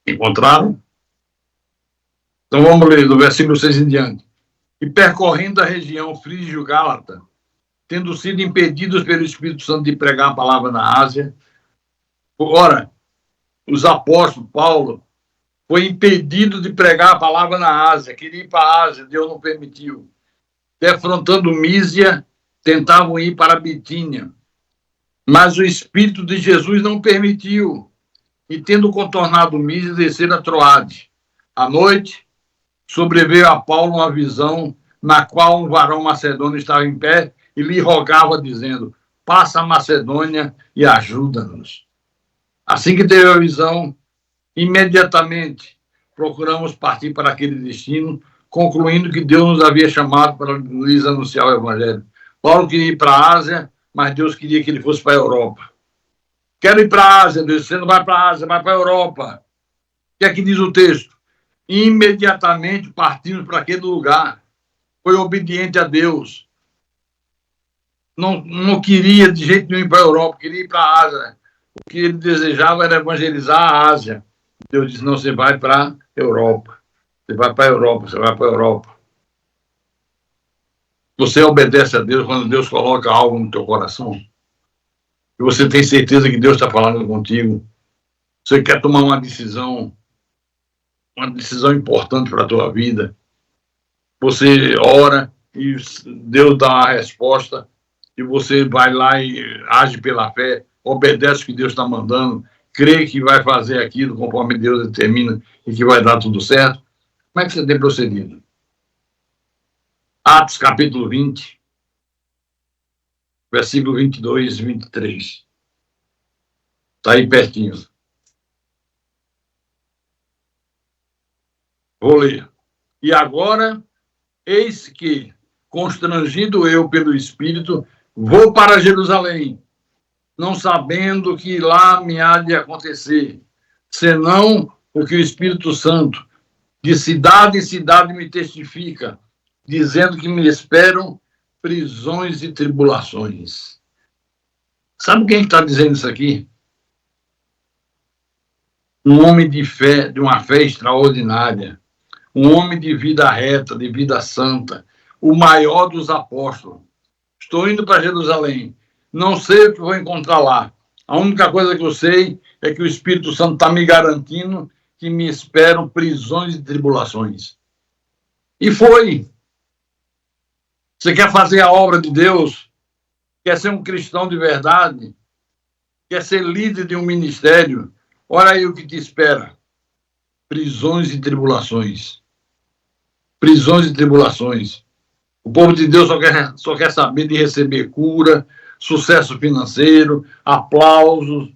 Encontraram? Então vamos ler do versículo 6 em diante. E percorrendo a região frígio-gálata, tendo sido impedidos pelo Espírito Santo de pregar a palavra na Ásia. Ora, os apóstolos, Paulo, foi impedido de pregar a palavra na Ásia, queria ir para a Ásia, Deus não permitiu. Defrontando Mísia, tentavam ir para a Bitínia, mas o Espírito de Jesus não permitiu, e tendo contornado Mísia, desceram a Troade. À noite, sobreveio a Paulo uma visão, na qual um varão macedônio estava em pé e lhe rogava, dizendo: passa a Macedônia e ajuda-nos. Assim que teve a visão, imediatamente procuramos partir para aquele destino, concluindo que Deus nos havia chamado para lhes anunciar o Evangelho. Paulo queria ir para a Ásia, mas Deus queria que ele fosse para a Europa. Quero ir para a Ásia, Deus, você não vai para a Ásia, vai para a Europa. O que é que diz o texto? Imediatamente partimos para aquele lugar. Foi obediente a Deus. Não queria de jeito nenhum ir para a Europa, queria ir para a Ásia. O que ele desejava era evangelizar a Ásia. Deus disse: não, você vai para a Europa. Você vai para a Europa, você vai para a Europa. Você obedece a Deus quando Deus coloca algo no teu coração. E você tem certeza que Deus está falando contigo. Você quer tomar uma decisão importante para a tua vida. Você ora e Deus dá uma resposta e você vai lá e age pela fé, obedece o que Deus está mandando, crê que vai fazer aquilo conforme Deus determina e que vai dar tudo certo. Como é que você tem procedido? Atos, capítulo 20, versículo 22 e 23. Está aí pertinho. Vou ler. E agora, eis que, constrangido eu pelo Espírito, vou para Jerusalém, não sabendo que lá me há de acontecer, senão o que o Espírito Santo, de cidade em cidade, me testifica, dizendo que me esperam prisões e tribulações. Sabe quem está dizendo isso aqui? Um homem de fé, de uma fé extraordinária, um homem de vida reta, de vida santa, o maior dos apóstolos. Estou indo para Jerusalém, não sei o que vou encontrar lá. A única coisa que eu sei é que o Espírito Santo está me garantindo que me esperam prisões e tribulações. E foi. Você quer fazer a obra de Deus? Quer ser um cristão de verdade? Quer ser líder de um ministério? Olha aí o que te espera. Prisões e tribulações. Prisões e tribulações. O povo de Deus só quer saber de receber cura, sucesso financeiro, aplausos.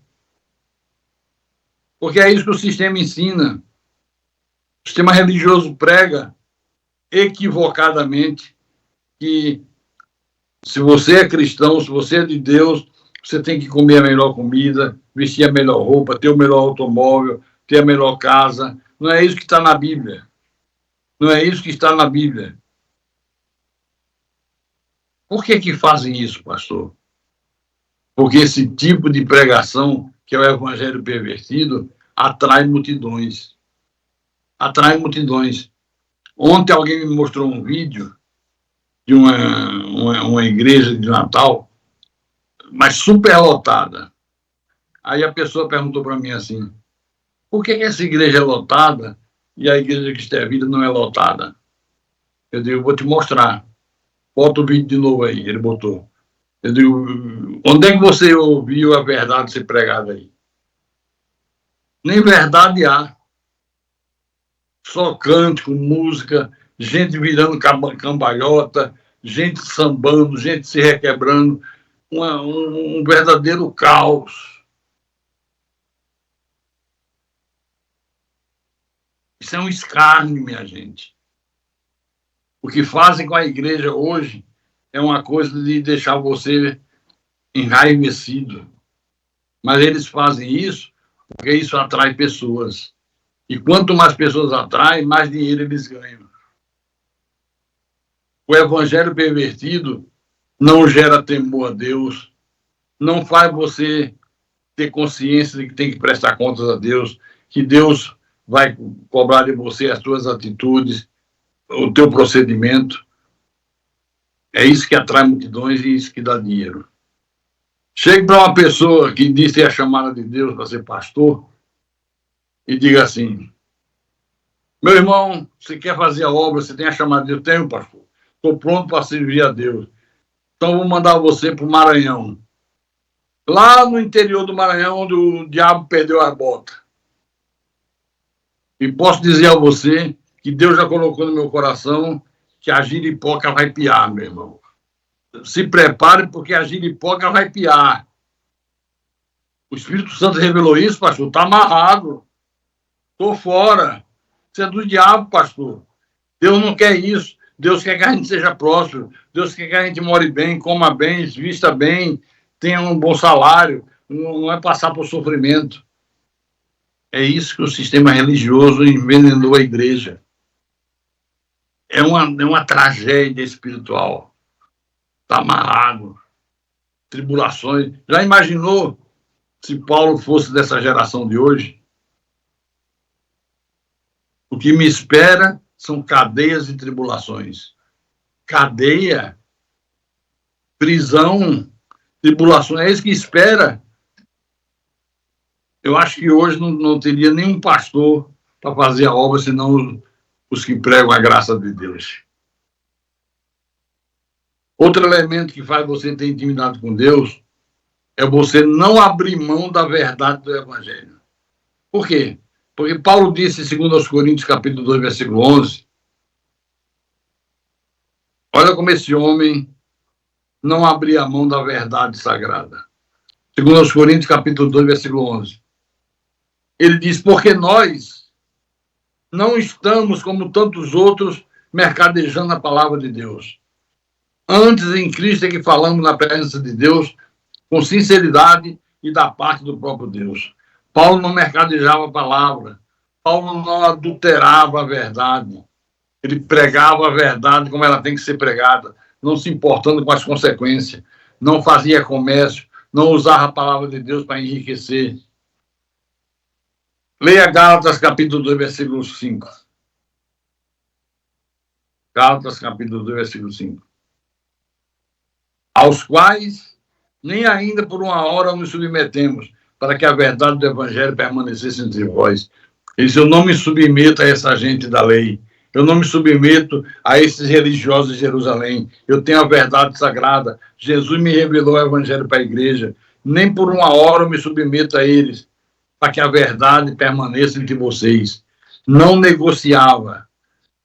Porque é isso que o sistema ensina. O sistema religioso prega equivocadamente que se você é cristão, se você é de Deus, você tem que comer a melhor comida, vestir a melhor roupa, ter o melhor automóvel, ter a melhor casa. Não é isso que está na Bíblia. Não é isso que está na Bíblia. Por que fazem isso, pastor? Porque esse tipo de pregação, que é o evangelho pervertido, atrai multidões. Atrai multidões. Ontem alguém me mostrou um vídeo de uma igreja de Natal, mas super lotada. Aí a pessoa perguntou para mim assim: por que essa igreja é lotada e a igreja Cristo é Vida não é lotada? Eu digo: vou te mostrar. Bota o vídeo de novo aí. Ele botou. Eu digo: onde é que você ouviu a verdade ser pregada aí? Nem verdade há. Só cântico, música, gente virando cambalhota, gente sambando, gente se requebrando, um verdadeiro caos. Isso é um escárnio, minha gente. O que fazem com a igreja hoje é uma coisa de deixar você enraivecido. Mas eles fazem isso porque isso atrai pessoas. E quanto mais pessoas atraem, mais dinheiro eles ganham. O evangelho pervertido não gera temor a Deus, não faz você ter consciência de que tem que prestar contas a Deus, que Deus vai cobrar de você as suas atitudes, o teu procedimento. É isso que atrai multidões e isso que dá dinheiro. Chegue para uma pessoa que diz ter a chamada de Deus para ser pastor e diga assim: meu irmão, você quer fazer a obra, você tem a chamada de Deus? Tenho, pastor. Estou pronto para servir a Deus. Então vou mandar você para o Maranhão. Lá no interior do Maranhão, onde o diabo perdeu as botas. E posso dizer a você que Deus já colocou no meu coração que a giripoca vai piar, meu irmão. Se prepare, porque a giripoca vai piar. O Espírito Santo revelou isso, pastor. Está amarrado. Estou fora. Isso é do diabo, pastor. Deus não quer isso. Deus quer que a gente seja próspero. Deus quer que a gente more bem, coma bem, vista bem, tenha um bom salário. Não é passar por sofrimento. É isso que o sistema religioso envenenou a igreja. É uma tragédia espiritual. Está amarrado. Tribulações. Já imaginou se Paulo fosse dessa geração de hoje? O que me espera são cadeias e tribulações. Cadeia, prisão, tribulações, é isso que espera. Eu acho que hoje não teria nenhum pastor para fazer a obra, senão os que pregam a graça de Deus. Outro elemento que faz você ter intimidade com Deus é você não abrir mão da verdade do Evangelho. Por quê? Porque Paulo disse, segundo aos Coríntios, capítulo 2, versículo 11, olha como esse homem não abria a mão da verdade sagrada. Segundo aos Coríntios, capítulo 2, versículo 11. Ele diz, porque nós não estamos, como tantos outros, mercadejando a palavra de Deus. Antes, em Cristo, é que falamos na presença de Deus com sinceridade e da parte do próprio Deus. Paulo não mercadejava a palavra. Paulo não adulterava a verdade. Ele pregava a verdade como ela tem que ser pregada, não se importando com as consequências. Não fazia comércio, não usava a palavra de Deus para enriquecer. Leia Gálatas, capítulo 2, versículo 5. Gálatas, capítulo 2, versículo 5. Aos quais nem ainda por uma hora nos submetemos, para que a verdade do Evangelho permanecesse entre vós. Ele disse, eu não me submeto a essa gente da lei, eu não me submeto a esses religiosos de Jerusalém, eu tenho a verdade sagrada, Jesus me revelou o Evangelho para a igreja, nem por uma hora eu me submeto a eles, para que a verdade permaneça entre vocês. Não negociava,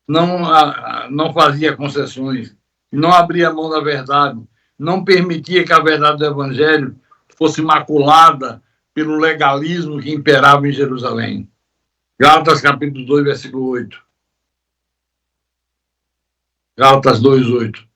não fazia concessões, não abria mão da verdade, não permitia que a verdade do Evangelho fosse maculada pelo legalismo que imperava em Jerusalém. Gálatas capítulo 2, versículo 8. Gálatas 2, 8.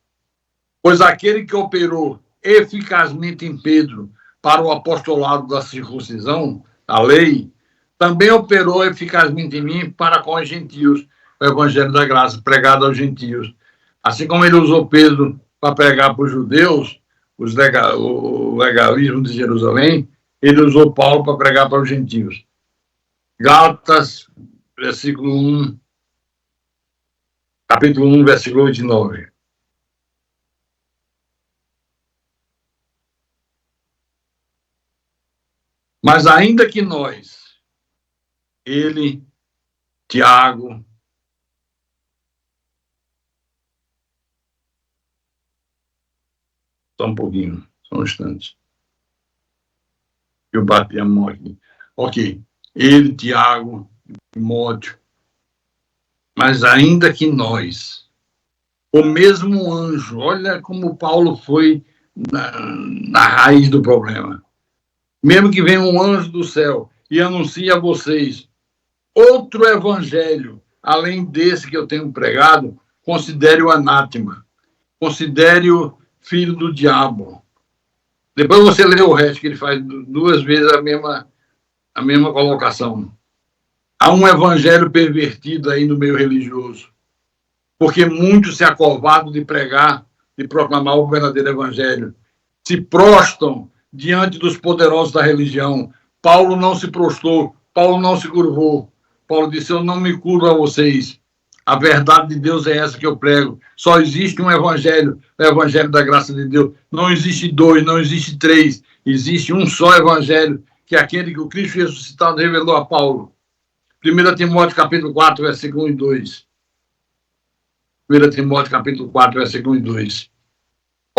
Pois aquele que operou eficazmente em Pedro para o apostolado da circuncisão, a lei, também operou eficazmente em mim para com os gentios, o evangelho da graça, pregado aos gentios. Assim como ele usou Pedro para pregar para os judeus, o legalismo de Jerusalém, ele usou Paulo para pregar para os gentios. Gálatas, versículo 1, capítulo 1, versículo 8 e 9. Mas ainda que nós, ele, Tiago, só um pouquinho, só um instante. Eu bati a mão aqui. Ok. Ele, Tiago, Timóteo. Mas ainda que nós, o mesmo anjo, olha como Paulo foi na raiz do problema. Mesmo que venha um anjo do céu e anuncie a vocês outro evangelho, além desse que eu tenho pregado, considere-o anátema. Considere-o filho do diabo. Depois você lê o resto, que ele faz 2 vezes a mesma colocação. Há um evangelho pervertido aí no meio religioso, porque muitos se acovardam de pregar, de proclamar o verdadeiro evangelho. Se prostam diante dos poderosos da religião. Paulo não se prostrou, Paulo não se curvou. Paulo disse, eu não me curvo a vocês. A verdade de Deus é essa que eu prego. Só existe um evangelho, o evangelho da graça de Deus. Não existe 2, não existe 3. Existe um só evangelho, que é aquele que o Cristo ressuscitado revelou a Paulo. 1 Timóteo capítulo 4, versículo 1 e 2. 1 Timóteo capítulo 4, versículo 1 e 2.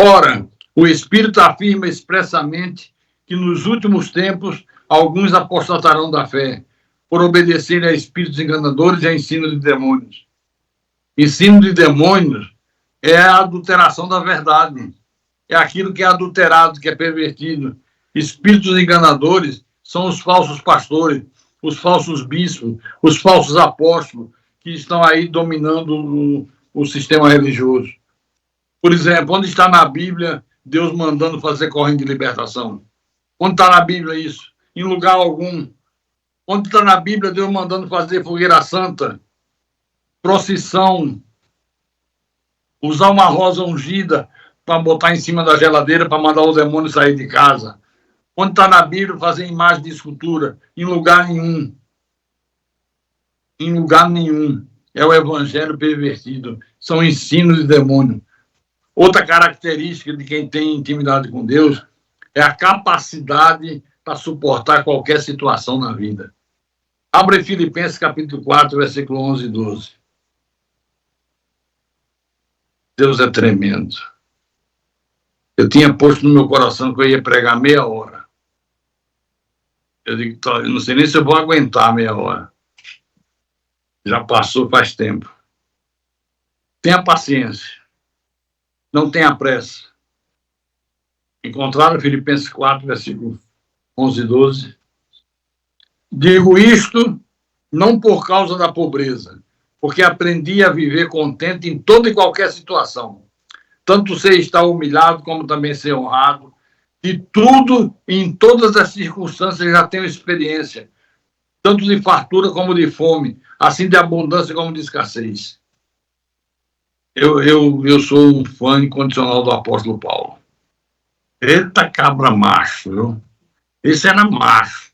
Ora, o Espírito afirma expressamente que nos últimos tempos alguns apostatarão da fé, por obedecerem a espíritos enganadores e a ensino de demônios. Ensino de demônios é a adulteração da verdade. É aquilo que é adulterado, que é pervertido. Espíritos enganadores são os falsos pastores, os falsos bispos, os falsos apóstolos, que estão aí dominando o sistema religioso. Por exemplo, onde está na Bíblia Deus mandando fazer corrente de libertação? Onde está na Bíblia isso? Em lugar algum. Onde está na Bíblia Deus mandando fazer fogueira santa, procissão, usar uma rosa ungida para botar em cima da geladeira para mandar o demônio sair de casa? Onde está na Bíblia fazer imagem de escultura? Em lugar nenhum. Em lugar nenhum. É o evangelho pervertido. São ensinos de demônio. Outra característica de quem tem intimidade com Deus é a capacidade para suportar qualquer situação na vida. Abre Filipenses capítulo 4, versículo 11 e 12. Deus é tremendo. Eu tinha posto no meu coração que eu ia pregar meia hora. Eu digo, eu não sei nem se eu vou aguentar meia hora. Já passou faz tempo. Tenha paciência. Não tenha pressa. Encontraram Filipenses 4, versículo 11 e 12. Digo isto não por causa da pobreza, porque aprendi a viver contente em toda e qualquer situação. Tanto ser estar humilhado, como também ser honrado. De tudo e em todas as circunstâncias já tenho experiência, tanto de fartura como de fome, assim de abundância como de escassez. Eu sou um fã incondicional do apóstolo Paulo. Eita cabra macho, viu? Esse era macho.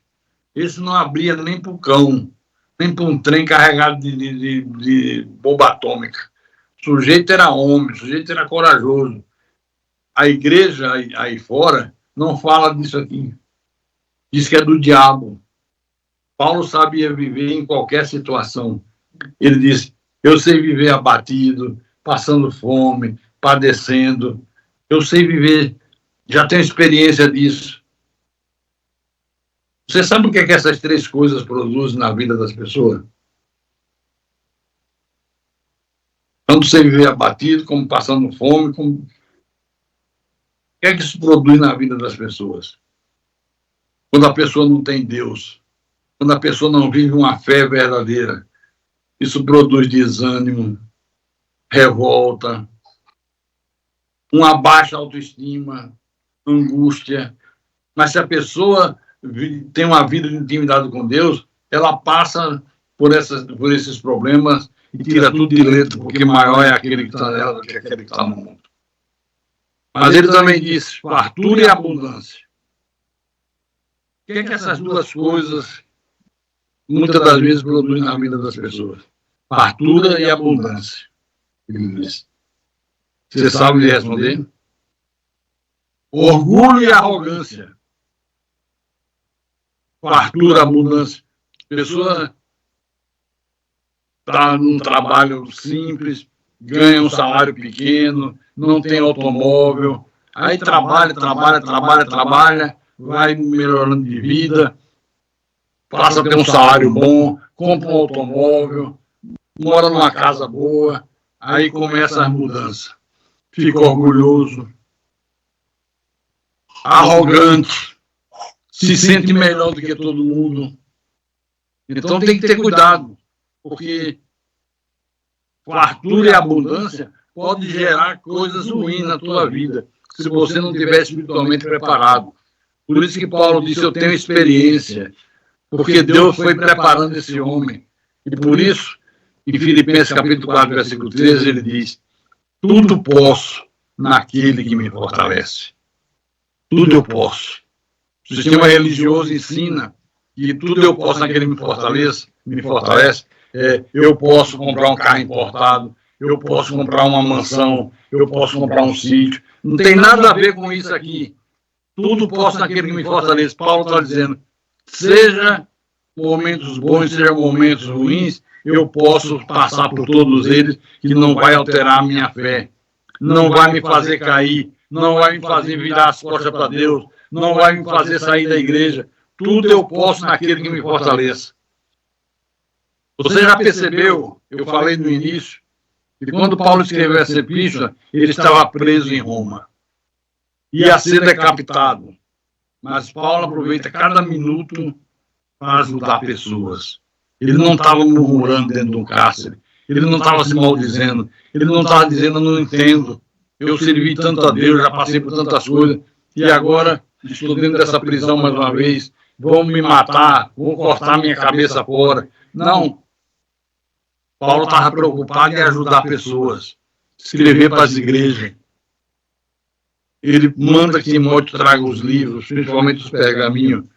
Esse não abria nem para o cão, nem para um trem carregado de bomba atômica. O sujeito era homem, o sujeito era corajoso. A igreja aí fora não fala disso aqui. Diz que é do diabo. Paulo sabia viver em qualquer situação. Ele disse, eu sei viver abatido, passando fome, padecendo. Eu sei viver, já tenho experiência disso. Você sabe o que é que essas 3 coisas produzem na vida das pessoas? Tanto sei viver abatido, como passando fome, como... O que é que isso produz na vida das pessoas? Quando a pessoa não tem Deus, quando a pessoa não vive uma fé verdadeira, isso produz desânimo, revolta, uma baixa autoestima, angústia. Mas se a pessoa tem uma vida de intimidade com Deus, ela passa por esses problemas e tira tudo de letra, porque maior é aquele que está nela do que aquele que está no mundo. Mas ele também diz, fartura e abundância. O que é que essas 2 coisas, muitas das vezes, produzem na vida das pessoas? Fartura e abundância. Ele diz. Você sabe me responder? Orgulho e arrogância. Fartura, abundância. A pessoa está num trabalho simples, ganha um salário pequeno, não tem automóvel, aí trabalha, vai melhorando de vida, passa a ter um salário bom, compra um automóvel, mora numa casa boa, aí começa as mudanças. Fica orgulhoso, arrogante, se sente melhor do que todo mundo. Então tem que ter cuidado, porque fartura e abundância pode gerar coisas ruins na tua vida se você não estiver espiritualmente preparado. Por isso que Paulo disse, eu tenho experiência, porque Deus foi preparando esse homem. E por isso, em Filipenses capítulo 4, versículo 13, ele diz, tudo posso naquele que me fortalece. Tudo eu posso. O sistema religioso ensina que tudo eu posso naquele que me fortalece. Eu posso comprar um carro importado, eu posso comprar uma mansão, eu posso comprar um sítio. Não tem nada a ver com isso aqui. Tudo posso naquele que me fortalece. Paulo está dizendo, seja momentos bons, seja momentos ruins, eu posso passar por todos eles, que não vai alterar a minha fé, não vai me fazer cair, não vai me fazer virar as costas para Deus, não vai me fazer sair da igreja. Tudo eu posso naquele que me fortaleça. Você já percebeu, eu falei no início, que quando Paulo escreveu essa epístola, ele estava preso em Roma. Ia ser decapitado. Mas Paulo aproveita cada minuto para ajudar pessoas. Ele não estava murmurando dentro de um cárcere. Ele não estava se maldizendo. Ele não estava dizendo, eu não entendo. Eu servi tanto a Deus, já passei por tantas coisas. E agora estou dentro dessa prisão mais uma vez. Vão me matar, vão cortar minha cabeça fora. Não. Paulo estava preocupado em ajudar pessoas. Escrever para as igrejas. Ele manda que Timóteo traga os livros, principalmente os pergaminhos.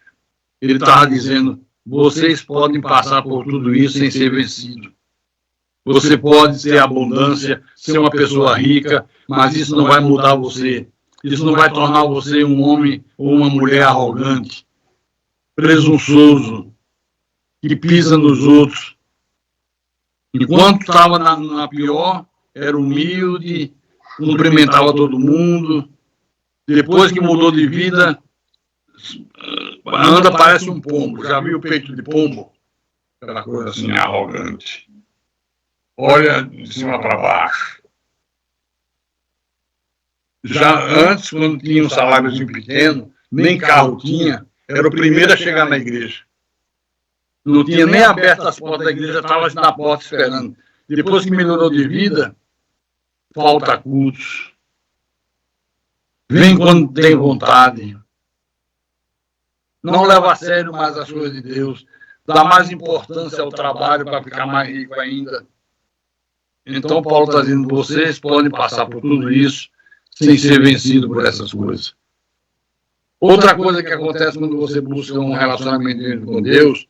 Ele estava dizendo, vocês podem passar por tudo isso sem ser vencido. Você pode ter abundância, ser uma pessoa rica, mas isso não vai mudar você. Isso não vai tornar você um homem ou uma mulher arrogante, presunçoso, que pisa nos outros. Enquanto estava na pior, era humilde, cumprimentava todo mundo. Depois que mudou de vida, anda parece um pombo. Já viu o peito de pombo? Aquela coisa assim, arrogante. Olha de cima para baixo. Já antes, quando tinha um saláriozinho pequeno, nem carro tinha, era o primeiro a chegar na igreja. Não tinha nem aberto as portas da igreja, estava na porta esperando. Depois que melhorou de vida, falta cultos. Vem quando tem vontade. Não leva a sério mais as coisas de Deus. Dá mais importância ao trabalho para ficar mais rico ainda. Então Paulo está dizendo, vocês podem passar por tudo isso sem ser vencido por essas coisas. Outra coisa que acontece quando você busca um relacionamento com Deus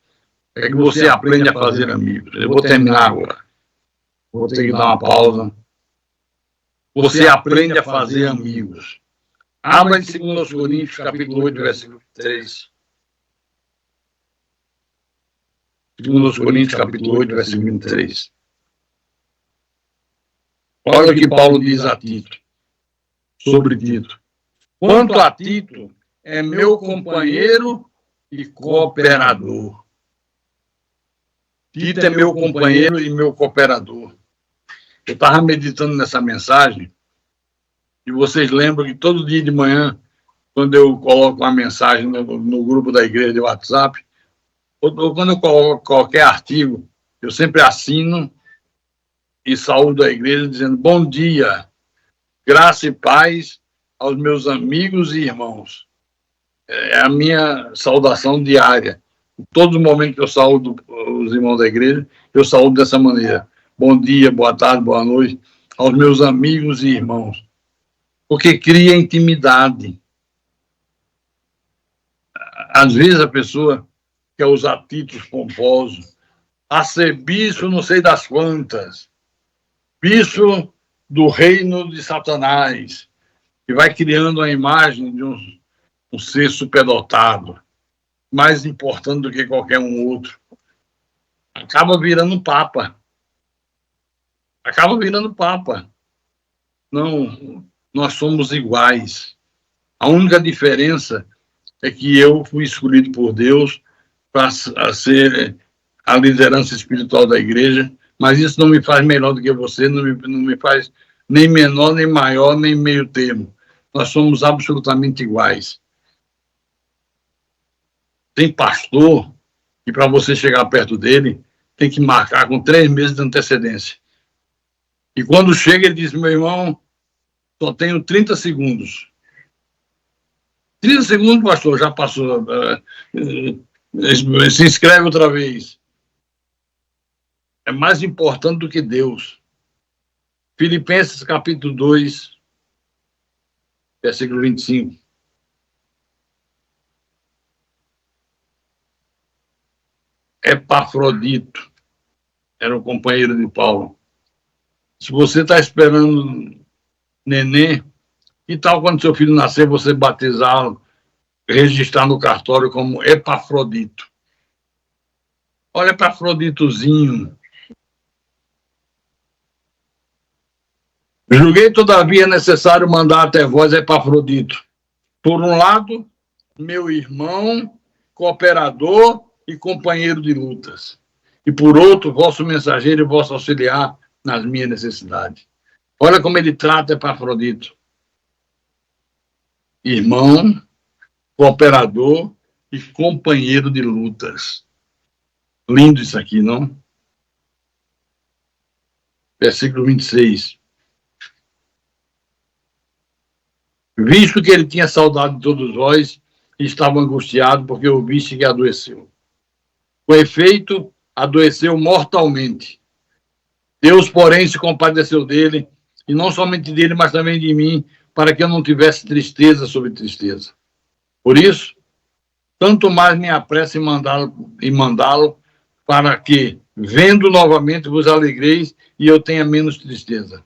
é que você aprende a fazer amigos. Eu vou terminar agora. Vou ter que dar uma pausa. Você aprende a fazer amigos. Abra em 2 Coríntios, capítulo 8, versículo 3. 2 Coríntios, capítulo 8, versículo 3. Olha o que Paulo diz a Tito, sobre Tito. Quanto a Tito, é meu companheiro e cooperador. Tito é meu companheiro e meu cooperador. Eu estava meditando nessa mensagem, e vocês lembram que todo dia de manhã, quando eu coloco uma mensagem no grupo da igreja de WhatsApp, ou quando eu coloco qualquer artigo, eu sempre assino e saúdo a igreja dizendo, bom dia, graça e paz aos meus amigos e irmãos. É a minha saudação diária. Em todo momento que eu saúdo os irmãos da igreja, eu saúdo dessa maneira. Bom dia, boa tarde, boa noite aos meus amigos e irmãos. Porque cria intimidade. Às vezes a pessoa quer usar títulos pomposos. Arcebispo não sei das quantas. Bispo do reino de Satanás. E vai criando a imagem de um ser superdotado. Mais importante do que qualquer um outro. Acaba virando papa. Não, nós somos iguais. A única diferença é que eu fui escolhido por Deus para ser a liderança espiritual da igreja, mas isso não me faz melhor do que você, não me faz nem menor, nem maior, nem meio termo. Nós somos absolutamente iguais. Tem pastor que, para você chegar perto dele, tem que marcar com 3 meses de antecedência. E quando chega, ele diz, meu irmão, só tenho 30 segundos. 30 segundos, pastor, já passou. Se inscreve outra vez. É mais importante do que Deus. Filipenses capítulo 2, versículo 25. Epafrodito era o companheiro de Paulo. Se você está esperando neném, que tal quando seu filho nascer, você batizá-lo, registrar no cartório como Epafrodito? Olha, Epafroditozinho. Julguei, todavia, necessário mandar até vós Epafrodito. Por um lado, meu irmão, cooperador e companheiro de lutas. E por outro, vosso mensageiro e vosso auxiliar nas minhas necessidades. Olha como ele trata Epafrodito. Irmão, cooperador e companheiro de lutas. Lindo isso aqui, não? Versículo 26. Visto que ele tinha saudade de todos vós, e estava angustiado porque ouviste que adoeceu. Com efeito, adoeceu mortalmente. Deus, porém, se compadeceu dele, e não somente dele, mas também de mim, para que eu não tivesse tristeza sobre tristeza. Por isso, tanto mais me apresso em mandá-lo, para que, vendo novamente, vos alegreis e eu tenha menos tristeza.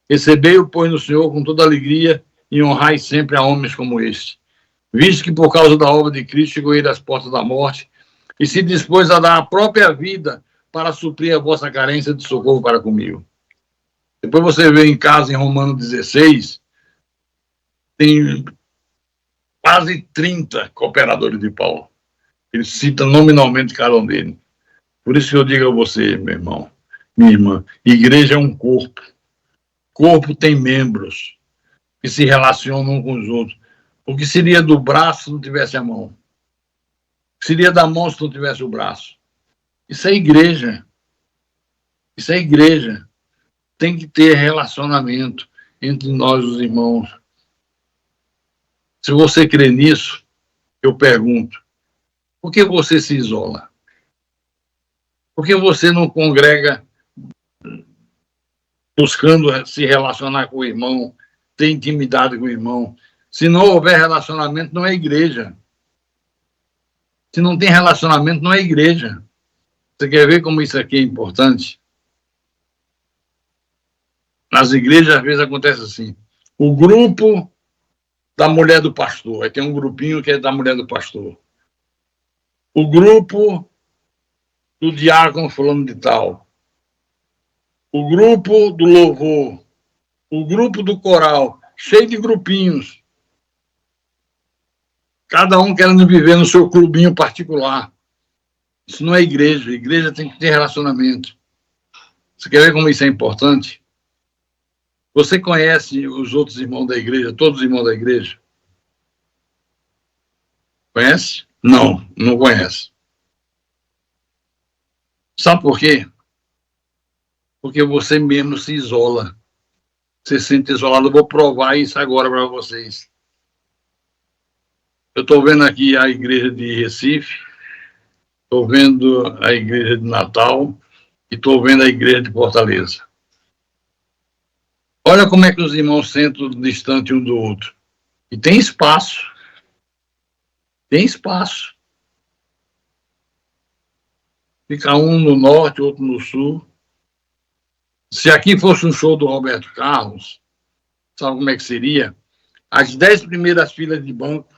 Recebei-o, pois, no Senhor com toda alegria e honrai sempre a homens como este. Visto que, por causa da obra de Cristo, chegou ele às portas da morte e se dispôs a dar a própria vida para suprir a vossa carência de socorro para comigo. Depois você vê em casa, em Romanos 16, tem quase 30 cooperadores de Paulo. Ele cita nominalmente cada um deles. Por isso que eu digo a você, meu irmão, minha irmã, igreja é um corpo. Corpo tem membros que se relacionam com os outros. O que seria do braço se não tivesse a mão? O que seria da mão se não tivesse o braço? Isso é igreja. Isso é igreja. Tem que ter relacionamento entre nós, os irmãos. Se você crê nisso, eu pergunto, por que você se isola? Por que você não congrega buscando se relacionar com o irmão, ter intimidade com o irmão? Se não houver relacionamento, não é igreja. Se não tem relacionamento, não é igreja. Você quer ver como isso aqui é importante? Nas igrejas, às vezes, acontece assim. O grupo da mulher do pastor. Aí tem um grupinho que é da mulher do pastor. O grupo do diácono fulano de tal. O grupo do louvor. O grupo do coral. Cheio de grupinhos. Cada um querendo viver no seu clubinho particular. Isso não é igreja. A igreja tem que ter relacionamento. Você quer ver como isso é importante? Você conhece os outros irmãos da igreja, todos os irmãos da igreja? Conhece? Não, não conhece. Sabe por quê? Porque você mesmo se isola. Você se sente isolado. Eu vou provar isso agora para vocês. Eu estou vendo aqui a igreja de Recife, estou vendo a igreja de Natal e estou vendo a igreja de Fortaleza. Olha como é que os irmãos sentam distante um do outro. E tem espaço. Tem espaço. Fica um no norte, outro no sul. Se aqui fosse um show do Roberto Carlos, sabe como é que seria? As 10 primeiras filas de banco,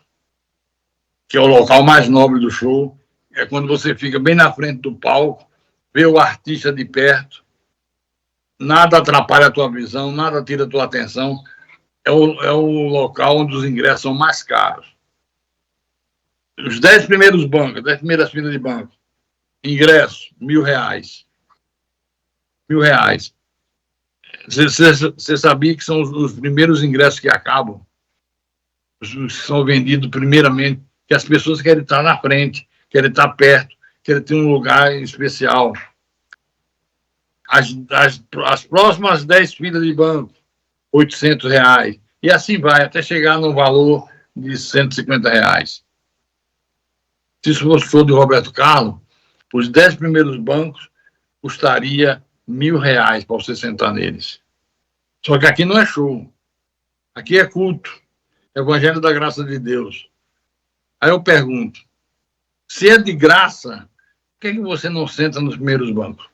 que é o local mais nobre do show, é quando você fica bem na frente do palco, vê o artista de perto, nada atrapalha a tua visão, nada tira a tua atenção. É o local onde os ingressos são mais caros. Os 10 primeiros bancos, 10 primeiras filas de banco, ingresso, R$1.000. R$1.000. Você sabia que são os primeiros ingressos que acabam? Os que são vendidos primeiramente, que as pessoas querem estar na frente, querem estar perto, querem ter um lugar especial. As próximas 10 filas de banco, R$800. E assim vai, até chegar no valor de R$ 150. Se isso fosse show de Roberto Carlos, os 10 primeiros bancos custaria R$ 1.000 para você sentar neles. Só que aqui não é show. Aqui é culto. Evangelho da graça de Deus. Aí eu pergunto, se é de graça, por que você não senta nos primeiros bancos?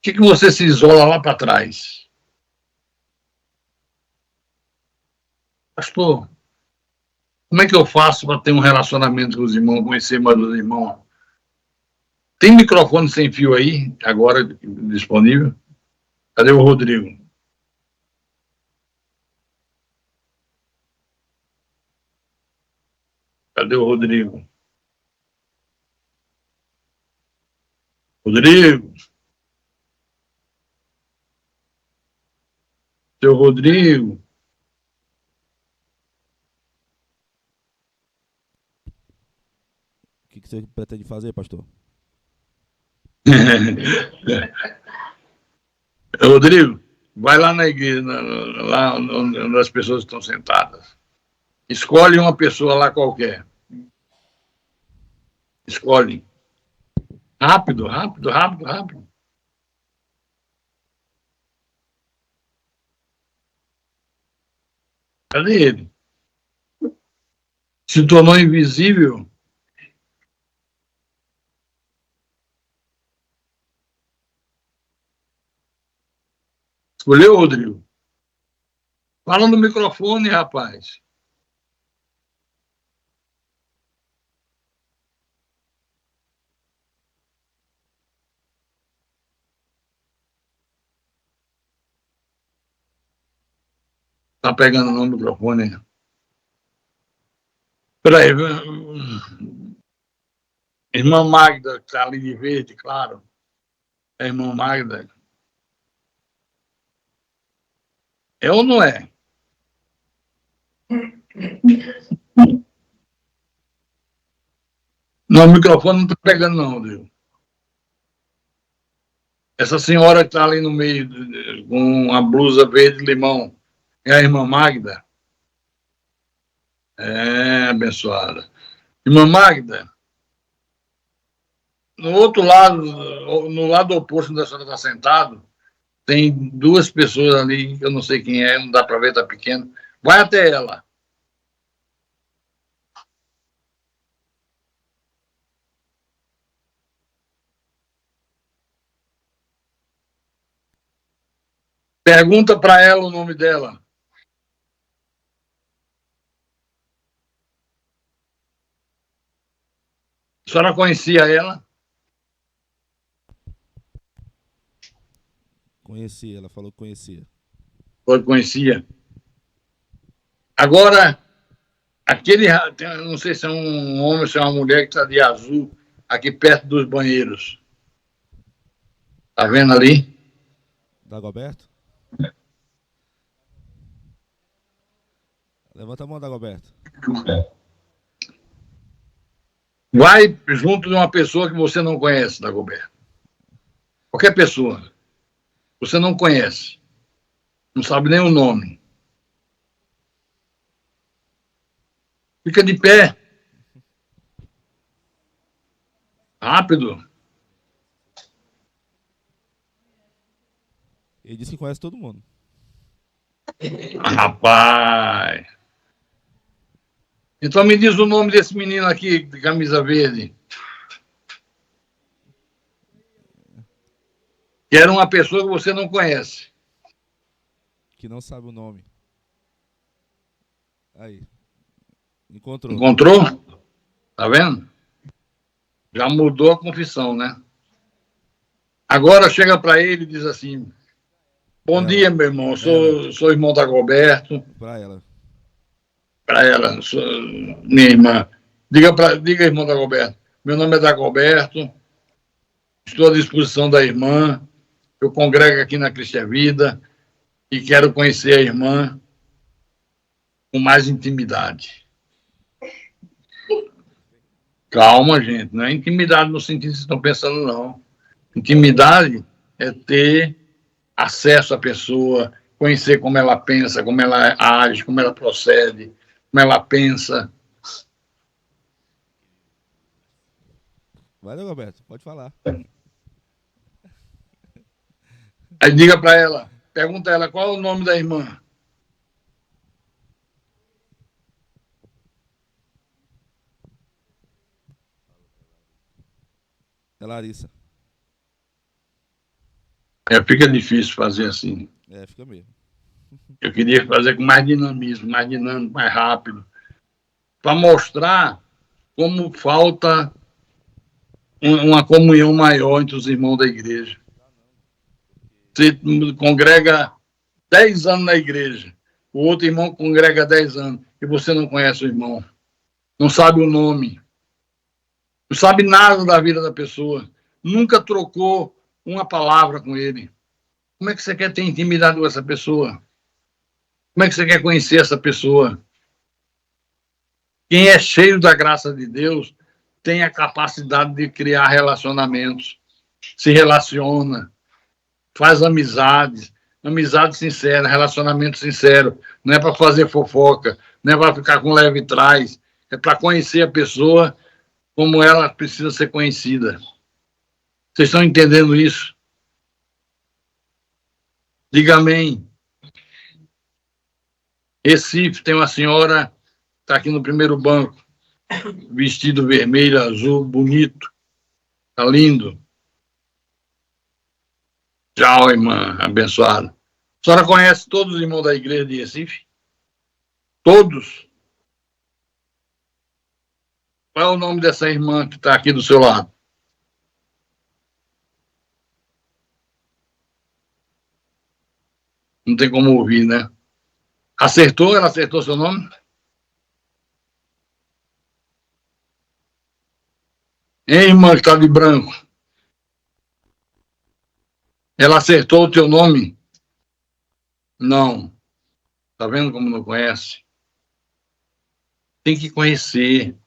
Por que você se isola lá para trás? Pastor, como é que eu faço para ter um relacionamento com os irmãos, conhecer mais os irmãos? Tem microfone sem fio aí, agora disponível? Cadê o Rodrigo? Cadê o Rodrigo? Rodrigo? Seu Rodrigo? O que você pretende fazer, pastor? Rodrigo, vai lá na igreja, lá onde as pessoas estão sentadas. Escolhe uma pessoa lá qualquer. Escolhe. Rápido, rápido, rápido, rápido. Cadê ele? Se tornou invisível. Escolheu, Rodrigo? Fala no microfone, rapaz. Tá pegando no microfone. Peraí. Irmã Magda, que está ali de verde, claro. É a irmã Magda. É ou não é? Não, o microfone não está pegando, não, Rodrigo. Essa senhora que está ali no meio, com a blusa verde-limão, é a irmã Magda? É, abençoada. Irmã Magda, no outro lado, no lado oposto onde a senhora está sentado, tem duas pessoas ali, eu não sei quem é, não dá para ver, está pequeno. Vai até ela. Pergunta para ela o nome dela. A senhora conhecia ela? Conhecia, ela falou que conhecia. Conhecia. Agora, aquele, não sei se é um homem ou se é uma mulher que está de azul, aqui perto dos banheiros. Tá vendo ali? Dagoberto? Levanta a mão, Dagoberto. Vai junto de uma pessoa que você não conhece, Dagoberto. Qualquer pessoa. Você não conhece. Não sabe nem o nome. Fica de pé. Rápido. Ele disse que conhece todo mundo. Rapaz. Então me diz o nome desse menino aqui, de camisa verde. Que era uma pessoa que você não conhece. Que não sabe o nome. Aí. Encontrou. Encontrou? Tá vendo? Já mudou a confissão, né? Agora chega para ele e diz assim: bom dia, meu irmão. Sou irmão Dagoberto. Para ela. Para ela, minha irmã. Diga, irmão Dagoberto. Meu nome é Dagoberto. Estou à disposição da irmã. Eu congrego aqui na Cristo é Vida e quero conhecer a irmã com mais intimidade. Calma, gente. Não é intimidade no sentido que vocês estão pensando, não. Intimidade é ter acesso à pessoa, conhecer como ela pensa, como ela age, como ela procede, como ela pensa. Vai, Dagoberto, pode falar. Aí diga para ela, pergunta a ela qual é o nome da irmã. É Larissa. Fica difícil fazer assim. Fica mesmo. Eu queria fazer com mais dinamismo, mais dinâmico, mais rápido, para mostrar como falta uma comunhão maior entre os irmãos da igreja. Você congrega 10 anos na igreja, o outro irmão congrega 10 anos, e você não conhece o irmão, não sabe o nome, não sabe nada da vida da pessoa, nunca trocou uma palavra com ele. Como é que você quer ter intimidade com essa pessoa? Como é que você quer conhecer essa pessoa? Quem é cheio da graça de Deus tem a capacidade de criar relacionamentos, se relaciona, faz amizades, amizade sincera, relacionamento sincero. Não é para fazer fofoca, não é para ficar com leve trás, é para conhecer a pessoa como ela precisa ser conhecida. Vocês estão entendendo isso? Diga amém. Recife tem uma senhora, está aqui no primeiro banco, vestido vermelho, azul, bonito, está lindo. Tchau, irmã, abençoada. A senhora conhece todos os irmãos da igreja de Recife? Todos? Qual é o nome dessa irmã que está aqui do seu lado? Não tem como ouvir, né? Acertou? Ela acertou seu nome? Hein, irmã que está de branco? Ela acertou o teu nome? Não. Está vendo como não conhece? Tem que conhecer.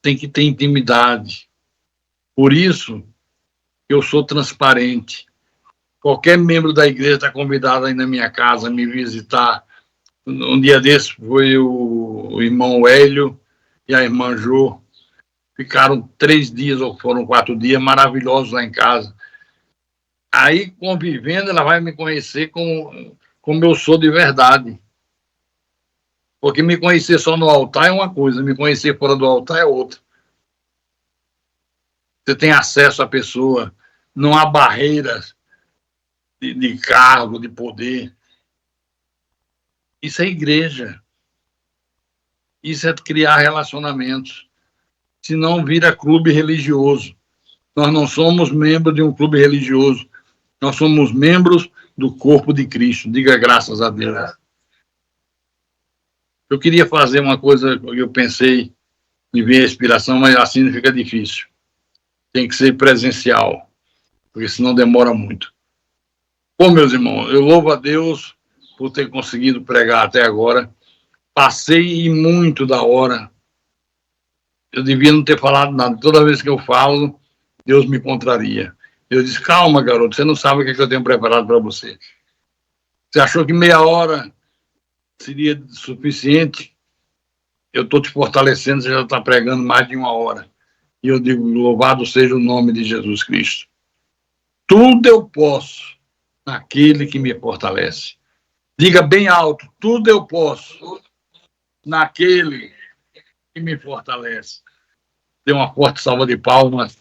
Tem que ter intimidade. Por isso, eu sou transparente. Qualquer membro da igreja está convidado aí na minha casa a me visitar. Um dia desse foi o irmão Hélio e a irmã Jô. Ficaram 3 dias, ou foram 4 dias, maravilhosos lá em casa. Aí, convivendo, ela vai me conhecer como eu sou de verdade. Porque me conhecer só no altar é uma coisa, me conhecer fora do altar é outra. Você tem acesso à pessoa, não há barreiras de cargo, de poder. Isso é igreja. Isso é criar relacionamentos. Senão vira clube religioso. Nós não somos membros de um clube religioso. Nós somos membros do corpo de Cristo. Diga graças a Deus. Eu queria fazer uma coisa que eu pensei em ver a inspiração, mas assim fica difícil. Tem que ser presencial, porque senão demora muito. Bom, meus irmãos, eu louvo a Deus por ter conseguido pregar até agora. Passei muito da hora. Eu devia não ter falado nada. Toda vez que eu falo, Deus me contraria. Eu disse, calma, garoto, você não sabe o que eu tenho preparado para você. Você achou que meia hora seria suficiente? Eu estou te fortalecendo, você já está pregando mais de 1 hora. E eu digo, louvado seja o nome de Jesus Cristo. Tudo eu posso naquele que me fortalece. Diga bem alto, tudo eu posso naquele que me fortalece. Dê uma forte salva de palmas.